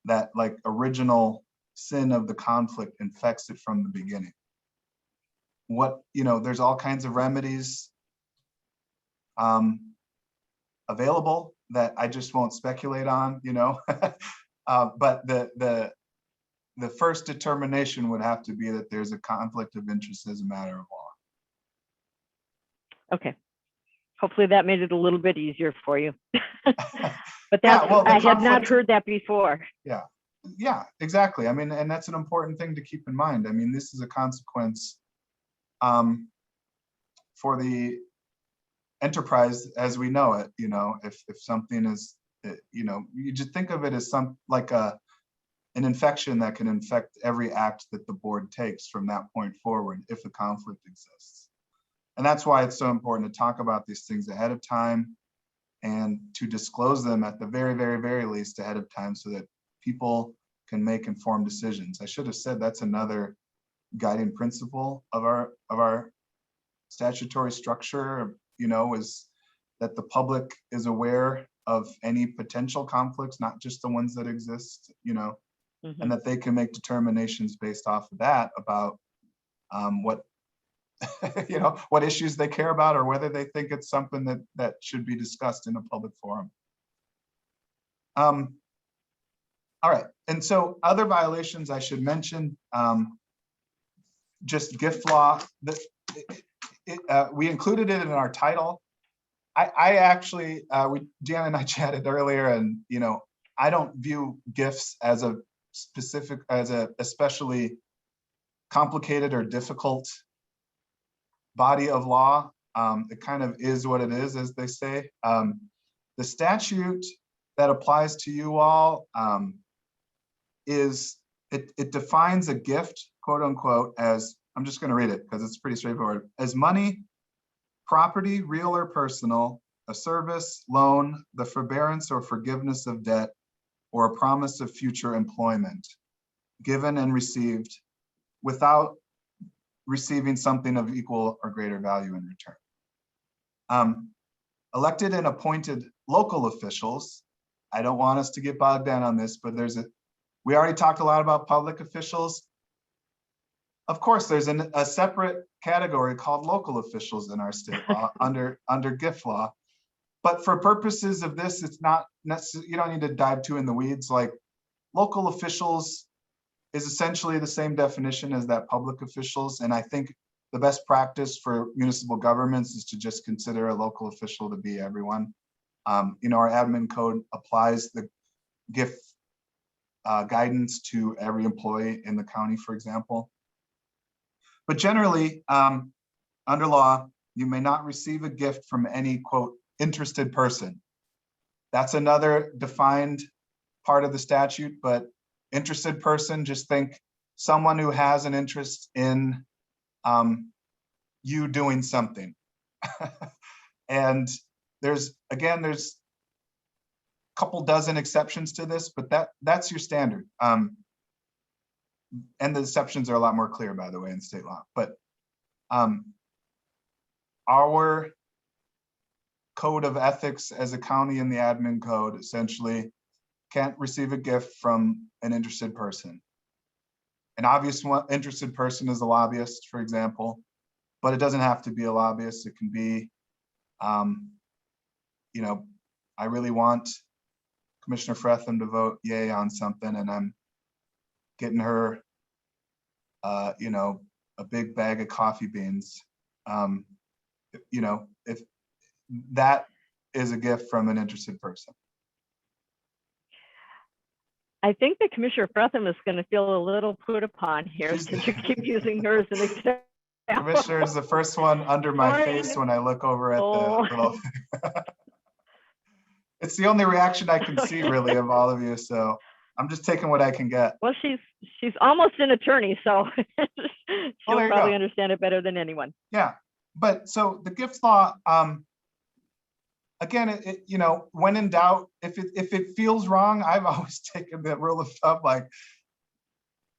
That like original sin of the conflict infects it from the beginning. There's all kinds of remedies available that I just won't speculate on, but the first determination would have to be that there's a conflict of interest as a matter of law. Okay. Hopefully that made it a little bit easier for you. But I had not heard that before. Yeah, exactly. I mean, and that's an important thing to keep in mind. I mean, this is a consequence for the enterprise as we know it. If something is, you just think of it as an infection that can infect every act that the board takes from that point forward if a conflict exists. And that's why it's so important to talk about these things ahead of time and to disclose them at the very, very, very least ahead of time so that people can make informed decisions. I should have said that's another guiding principle of our statutory structure, is that the public is aware of any potential conflicts, not just the ones that exist, and that they can make determinations based off of that about what you know, what issues they care about, or whether they think it's something that should be discussed in a public forum. All right, and so other violations I should mention, just gift law. We included it in our title. I actually, Deanna and I chatted earlier, and you know, I don't view gifts as a specific, as a especially complicated or difficult body of law. It kind of is what it is, as they say. The statute that applies to you all is, it defines a gift, quote unquote, as, I'm just going to read it because it's pretty straightforward, as money, property, real or personal, a service, loan, the forbearance or forgiveness of debt, or a promise of future employment, given and received without receiving something of equal or greater value in return. Elected and appointed local officials, I don't want us to get bogged down on this, but we already talked a lot about public officials. Of course, there's a separate category called local officials in our state law under gift law. But for purposes of this, it's not necessarily, you don't need to dive too in the weeds. Like, local officials is essentially the same definition as that public officials. And I think the best practice for municipal governments is to just consider a local official to be everyone. You know, our admin code applies the gift guidance to every employee in the county, for example. But generally, under law, you may not receive a gift from any, quote, interested person. That's another defined part of the statute, but interested person, just think someone who has an interest in you doing something. And there's a couple dozen exceptions to this, but that's your standard. And the exceptions are a lot more clear, by the way, in state law. But our code of ethics as a county in the admin code essentially can't receive a gift from an interested person. An obvious one, interested person is a lobbyist, for example, but it doesn't have to be a lobbyist. It can be, you know, I really want Commissioner Fretham to vote yay on something, and I'm getting her, you know, a big bag of coffee beans. You know, if that is a gift from an interested person. I think that Commissioner Fretham is going to feel a little put upon here since you keep using her as an example. Commissioner is the first one under my face when I look over at the little. It's the only reaction I can see, really, of all of you. So I'm just taking what I can get. Well, she's almost an attorney, so she'll probably understand it better than anyone. Yeah, but so the gift law, again, you know, when in doubt, if it feels wrong, I've always taken the rule of thumb, like,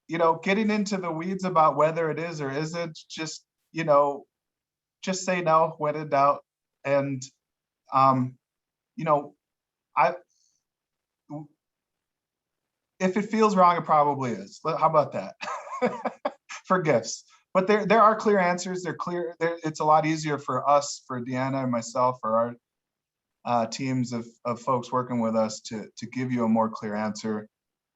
you know, getting into the weeds about whether it is or isn't, just, you know, just say no when in doubt. And, you know, if it feels wrong, it probably is. How about that? For gifts. But there are clear answers. They're clear. It's a lot easier for us, for Deanna and myself, for our teams of folks working with us to give you a more clear answer.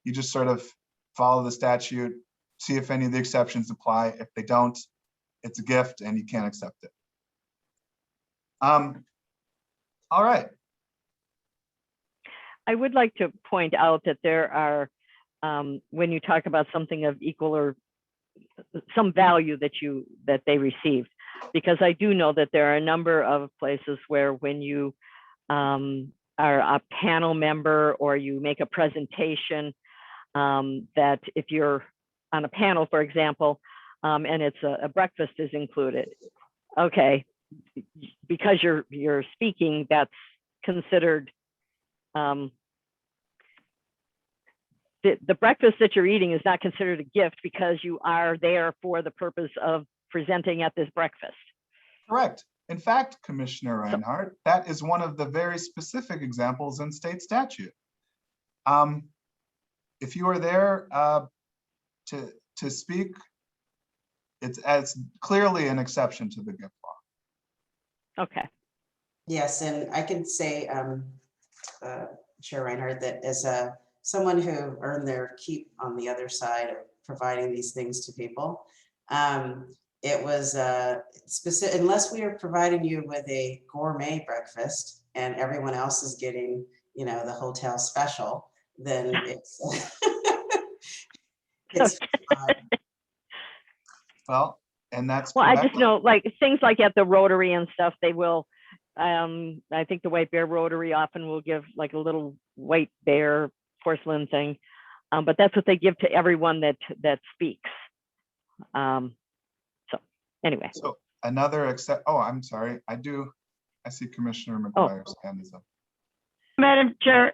You just sort of follow the statute, see if any of the exceptions apply. If they don't, it's a gift and you can't accept it. All right. I would like to point out that there are, when you talk about something of equal or some value that they received, because I do know that there are a number of places where when you are a panel member or you make a presentation, that if you're on a panel, for example, and it's a breakfast is included, okay, because you're speaking, that's considered the breakfast that you're eating is not considered a gift because you are there for the purpose of presenting at this breakfast. Correct. In fact, Commissioner Reinhardt, that is one of the very specific examples in state statute. If you are there to speak, it's clearly an exception to the gift law. Okay. Yes, and I can say, Chair Reinhardt, that as someone who earned their keep on the other side of providing these things to people, it was specific, unless we are providing you with a gourmet breakfast and everyone else is getting, you know, the hotel special, then it's it's fine. Well, and that's Well, I correct. just know, like, things like at the Rotary and stuff, they will, I think the White Bear Rotary often will give like a little white bear porcelain thing. But that's what they give to everyone that speaks. So anyway. So another oh, I'm sorry. I see Commissioner McGuire's hand is up. Madam Chair,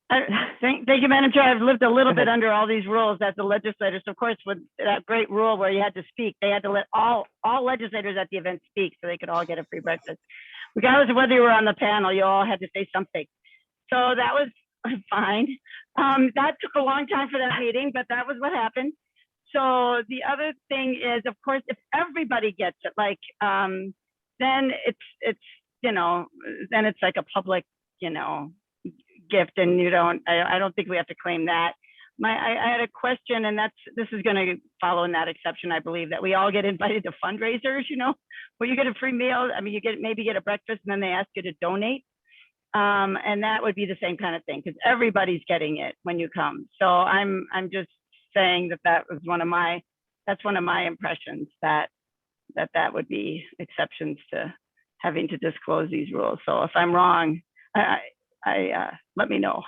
thank you, Madam Chair. I've lived a little Go ahead. bit under all these rules as a legislator. So of course, with that great rule where you had to speak, they had to let all legislators at the event speak so they could all get a free breakfast. Regardless of whether you were on the panel, you all had to say something. So that was fine. That took a long time for that meeting, but that was what happened. So the other thing is, of course, if everybody gets it, like, then it's, you know, then it's like a public, you know, gift, and you don't, I don't think we have to claim that. I had a question, and this is going to follow in that exception, I believe, that we all get invited to fundraisers, you know, where you get a free meal. I mean, you maybe get a breakfast and then they ask you to donate. And that would be the same kind of thing, because everybody's getting it when you come. So I'm just saying that was one of my impressions, that would be exceptions to having to disclose these rules. So if I'm wrong, let me know.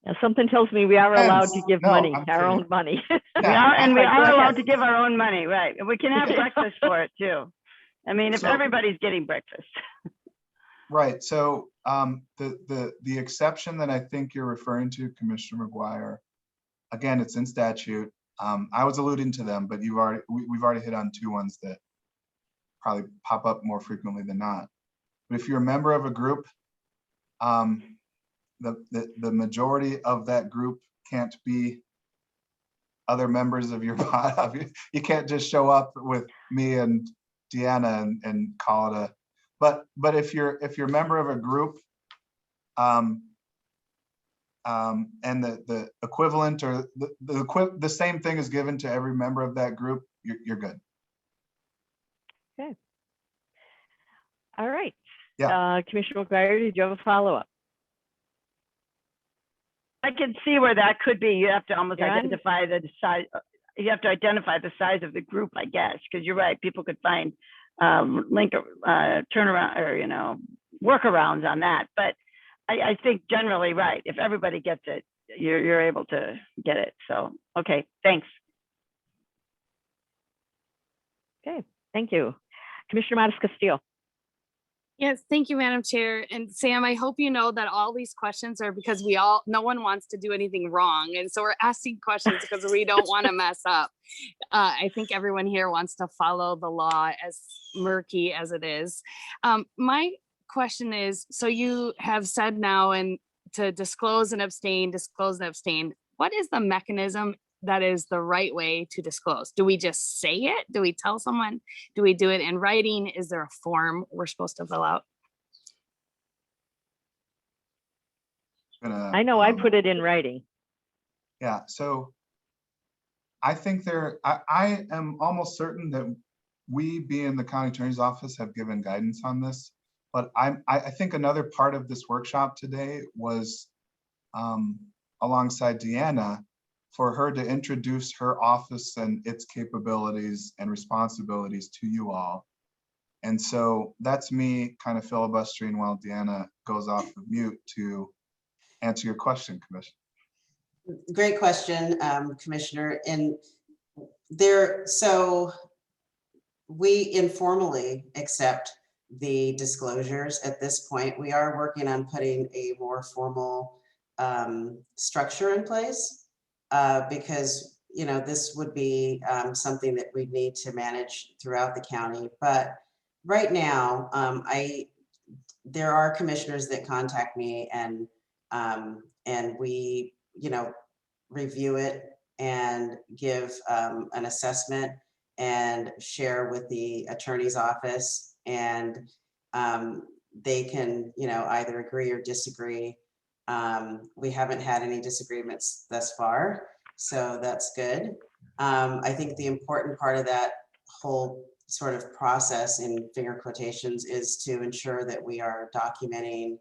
Now, something tells me we are allowed to give No, money, I'm our kidding. own money. We are Go allowed ahead. to give our own money, right? And we can have breakfast for it too. I mean, if So- everybody's getting breakfast. Right. So the exception that I think you're referring to, Commissioner McGuire, again, it's in statute. I was alluding to them, but we've already hit on two ones that probably pop up more frequently than not. But if you're a member of a group, the majority of that group can't be other members of your body. You can't just show up with me and Deanna and call it a. But if you're a member of a group, and the equivalent or the same thing is given to every member of that group, you're good. Okay. All right. Yeah. Commissioner McGuire, did you have a follow-up? I can see where that could be. You have to almost John? identify the size. You have to identify the size of the group, I guess, because you're right. People could find turnaround, or, you know, workarounds on that. But I think generally, right, if everybody gets it, you're able to get it. So, okay, thanks. Okay, thank you. Commissioner Matis Castillo. Yes, thank you, Madam Chair. And Sam, I hope you know that all these questions are because no one wants to do anything wrong. And so we're asking questions because we don't want to mess up. I think everyone here wants to follow the law, as murky as it is. My question is, so you have said now and to disclose and abstain. What is the mechanism that is the right way to disclose? Do we just say it? Do we tell someone? Do we do it in writing? Is there a form we're supposed to fill out? I know I put it in writing. Yeah, so I think I am almost certain that we, being the county attorney's office, have given guidance on this. But I think another part of this workshop today was alongside Deanna, for her to introduce her office and its capabilities and responsibilities to you all. And so that's me kind of filibustering while Deanna goes off of mute to answer your question, Commissioner. Great question, Commissioner. And so we informally accept the disclosures at this point. We are working on putting a more formal structure in place. Because, you know, this would be something that we need to manage throughout the county. But right now, there are commissioners that contact me, and we, you know, review it and give an assessment and share with the attorney's office, and they can, either agree or disagree. We haven't had any disagreements thus far, so that's good. I think the important part of that whole sort of process, in finger quotations, is to ensure that we are documenting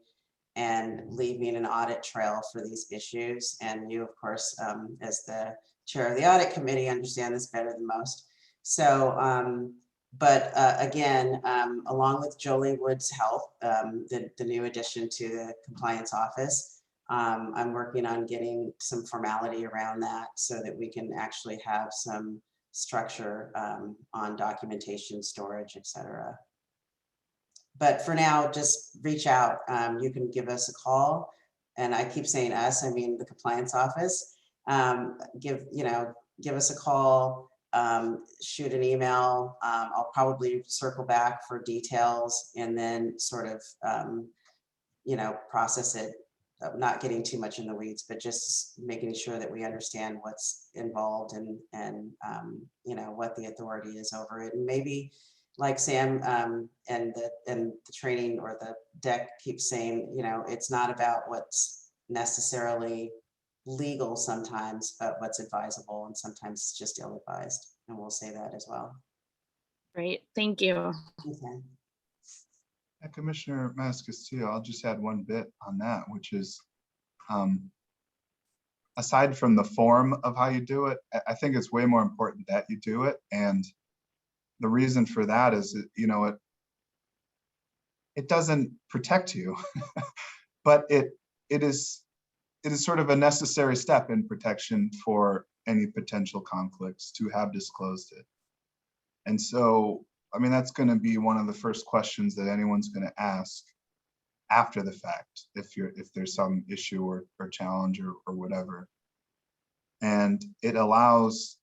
and leaving an audit trail for these issues. And you, of course, as the chair of the audit committee, understand this better than most. So, again, along with Jolie Wood's help, the new addition to the compliance office, I'm working on getting some formality around that so that we can actually have some structure on documentation, storage, etc. But for now, just reach out. You can give us a call, and I keep saying us, I mean the compliance office. Give us a call, shoot an email. I'll probably circle back for details and then sort of, process it, not getting too much in the weeds, but just making sure that we understand what's involved and what the authority is over it. And maybe, like Sam and the training or the deck keeps saying, it's not about what's necessarily legal sometimes, but what's advisable, and sometimes it's just ill-advised. And we'll say that as well. Great, thank you. Okay. Commissioner Maniscalco, I'll just add one bit on that, which is, aside from the form of how you do it, I think it's way more important that you do it. And the reason for that is, it doesn't protect you, but it is sort of a necessary step in protection for any potential conflicts to have disclosed it. And so, that's going to be one of the first questions that anyone's going to ask after the fact, if there's some issue or challenge or whatever. And it allows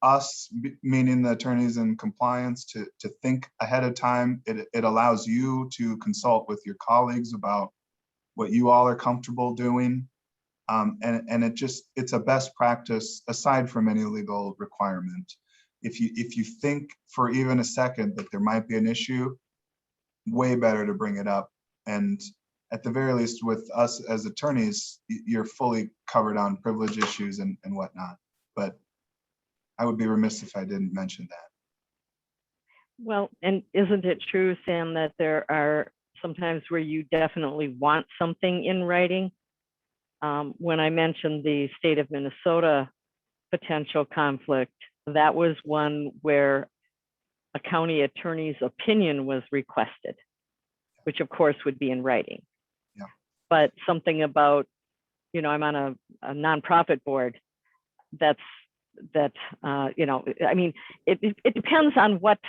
us, meaning the attorneys in compliance, to think ahead of time. It allows you to consult with your colleagues about what you all are comfortable doing. And it's a best practice aside from any legal requirement. If you think for even a second that there might be an issue, way better to bring it up. And at the very least, with us as attorneys, you're fully covered on privilege issues and whatnot. But I would be remiss if I didn't mention that. Well, and isn't it true, Sam, that there are sometimes where you definitely want something in writing? When I mentioned the state of Minnesota potential conflict, that was one where a county attorney's opinion was requested, which of course would be in writing. Yeah. But something about, I'm on a nonprofit board it depends on what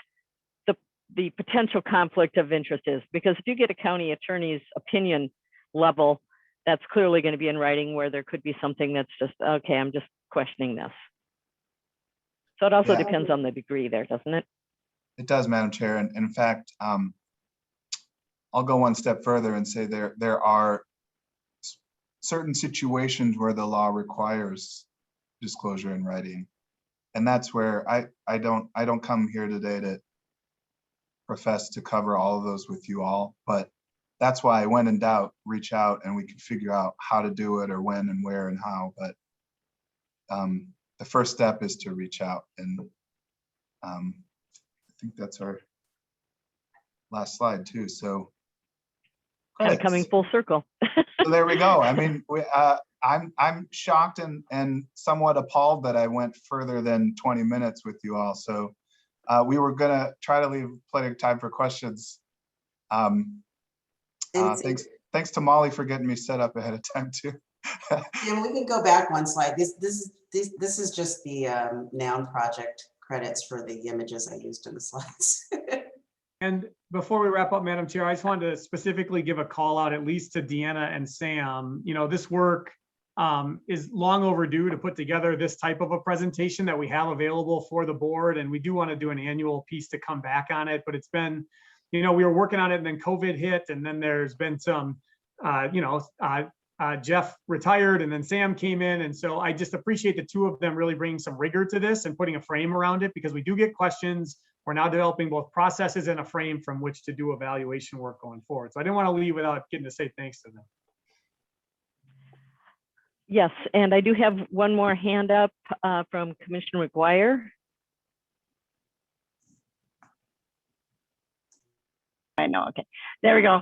the potential conflict of interest is, because if you get a county attorney's opinion level, that's clearly going to be in writing, where there could be something that's just, okay, I'm just questioning this. So it also depends on the degree there, doesn't it? It does, Madam Chair. And in fact, I'll go one step further and say there are certain situations where the law requires disclosure in writing. And that's where I don't come here today to profess to cover all of those with you all, but that's why, when in doubt, reach out and we can figure out how to do it, or when and where and how. But the first step is to reach out, and I think that's our last slide too. So Kind of coming full circle. So there we go. I'm shocked and somewhat appalled that I went further than 20 minutes with you all. So we were gonna try to leave plenty of time for questions. Thanks to Molly for getting me set up ahead of time too. And we can go back one slide. This is just the noun project credits for the images I used in the slides. And before we wrap up, Madam Chair, I just wanted to specifically give a call out, at least to Deanna and Sam. This work is long overdue to put together this type of a presentation that we have available for the board. And we do want to do an annual piece to come back on it, but it's been, we were working on it and then COVID hit, and then there's been some, Jeff retired and then Sam came in. And so I just appreciate the two of them really bringing some rigor to this and putting a frame around it, because we do get questions. We're now developing both processes and a frame from which to do evaluation work going forward. So I didn't want to leave without getting to say thanks to them. Yes, and I do have one more hand up from Commissioner McGuire. I know, okay. There we go.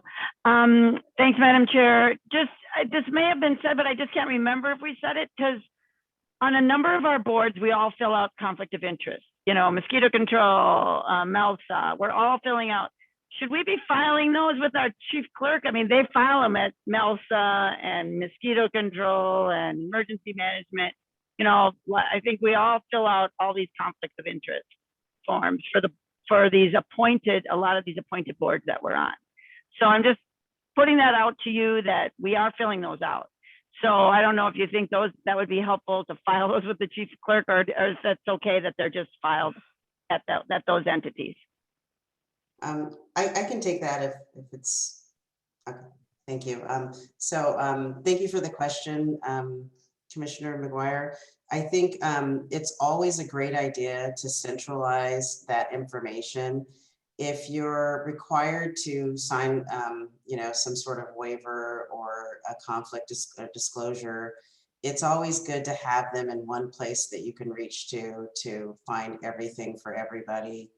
Thanks, Madam Chair. This may have been said, but I just can't remember if we said it, because on a number of our boards, we all fill out conflict of interest. You know, mosquito control, MELSA, we're all filling out. Should we be filing those with our chief clerk? I mean, they file them at MELSA and mosquito control and emergency management. You know, I think we all fill out all these conflicts of interest forms for these appointed, a lot of these appointed boards that we're on. So I'm just putting that out to you that we are filling those out. So I don't know if you think that would be helpful to file those with the chief clerk, or if that's okay that they're just filed at those entities. I can take that if it's, okay, thank you. Thank you for the question, Commissioner McGuire. I think it's always a great idea to centralize that information. If you're required to sign, some sort of waiver or a conflict disclosure, it's always good to have them in one place that you can reach to find everything for everybody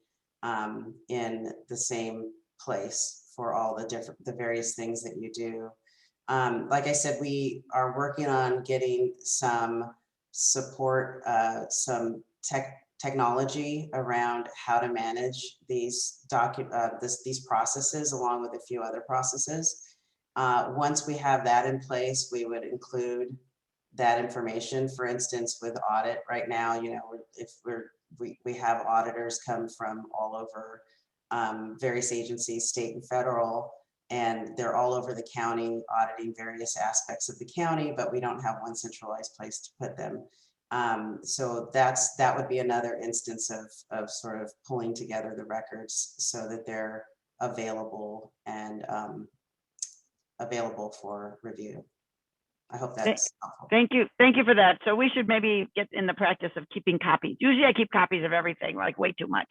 in the same place for all the various things that you do. Like I said, we are working on getting some support, some technology around how to manage these these processes, along with a few other processes. Once we have that in place, we would include that information. For instance, with audit right now, if we have auditors come from all over various agencies, state and federal, and they're all over the county auditing various aspects of the county, but we don't have one centralized place to put them. So that would be another instance of sort of pulling together the records so that they're available and available for review. I hope that's helpful. Thank you for that. So we should maybe get in the practice of keeping copies. Usually I keep copies of everything, like way too much,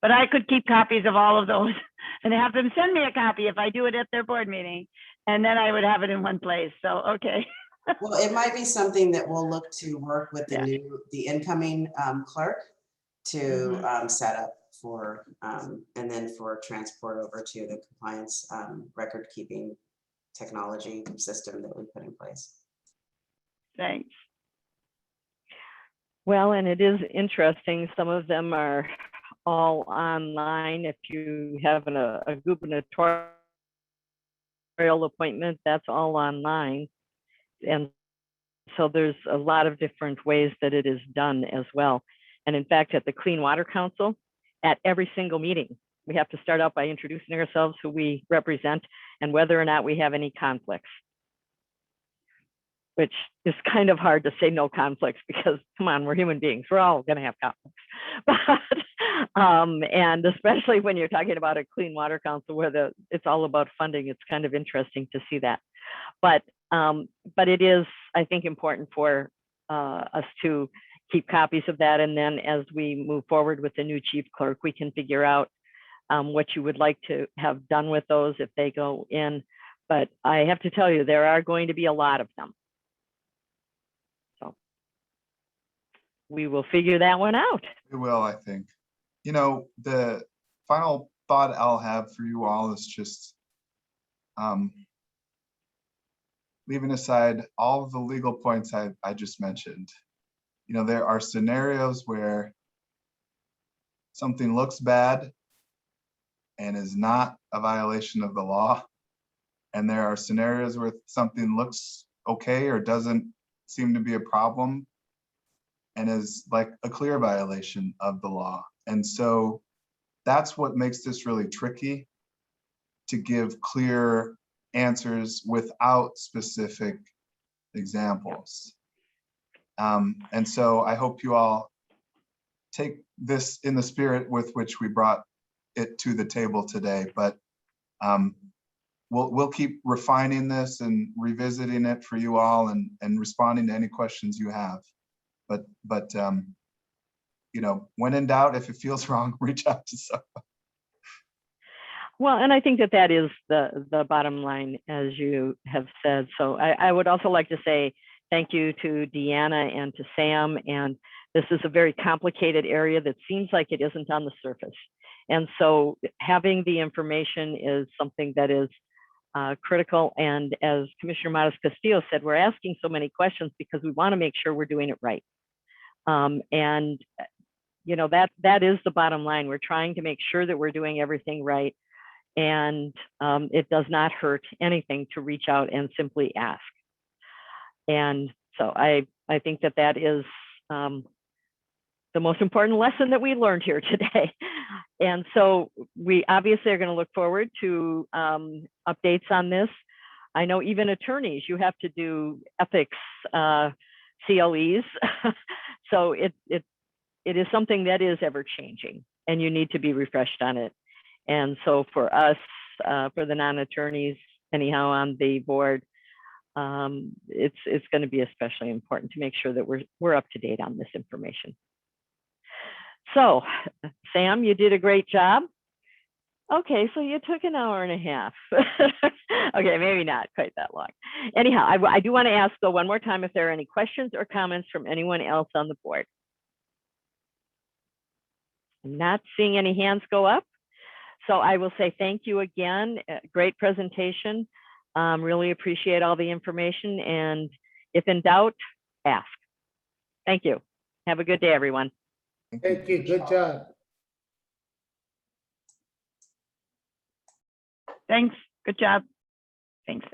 but I could keep copies of all of those and have them send me a copy if I do it at their board meeting, and then I would have it in one place. So, okay. Well, it might be something that we'll look to work with the incoming clerk to set up for, and then for transport over to the compliance record keeping technology system that we put in place. Thanks. Well, and it is interesting. Some of them are all online. If you have a gubernatorial appointment, that's all online. And so there's a lot of different ways that it is done as well. And in fact, at the Clean Water Council, at every single meeting, we have to start out by introducing ourselves, who we represent, and whether or not we have any conflicts, which is kind of hard to say no conflicts, because come on, we're human beings. We're all going to have conflicts. But, and especially when you're talking about a Clean Water Council where it's all about funding, it's kind of interesting to see that. But it is, I think, important for us to keep copies of that. And then as we move forward with the new chief clerk, we can figure out what you would like to have done with those if they go in. But I have to tell you, there are going to be a lot of them. So we will figure that one out. We will, I think. The final thought I'll have for you all is just leaving aside all of the legal points I just mentioned. There are scenarios where something looks bad and is not a violation of the law. And there are scenarios where something looks okay or doesn't seem to be a problem and is like a clear violation of the law. And so that's what makes this really tricky, to give clear answers without specific examples. And so I hope you all take this in the spirit with which we brought it to the table today. But we'll keep refining this and revisiting it for you all and responding to any questions you have. But you know, when in doubt, if it feels wrong, reach out to someone. Well, and I think that that is the bottom line, as you have said. So I would also like to say thank you to Deanna and to Sam. And this is a very complicated area that seems like it isn't on the surface. And so having the information is something that is critical. And as Commissioner Matas Castillo said, we're asking so many questions because we want to make sure we're doing it right. And you know, that is the bottom line. We're trying to make sure that we're doing everything right. And it does not hurt anything to reach out and simply ask. And so I think that that is the most important lesson that we learned here today. And so we obviously are going to look forward to updates on this. I know even attorneys, you have to do ethics CLEs. So it is something that is ever changing and you need to be refreshed on it. And so for us, for the non-attorneys, anyhow, on the board, it's going to be especially important to make sure that we're up to date on this information. So, Sam, you did a great job. Okay, so you took an hour and a half. Okay, maybe not quite that long. Anyhow, I do want to ask though one more time if there are any questions or comments from anyone else on the board. I'm not seeing any hands go up. So I will say thank you again. Great presentation. Really appreciate all the information. And if in doubt, ask. Thank you. Have a good day, everyone. Thank you. Good job. Thanks. Good job. Thanks.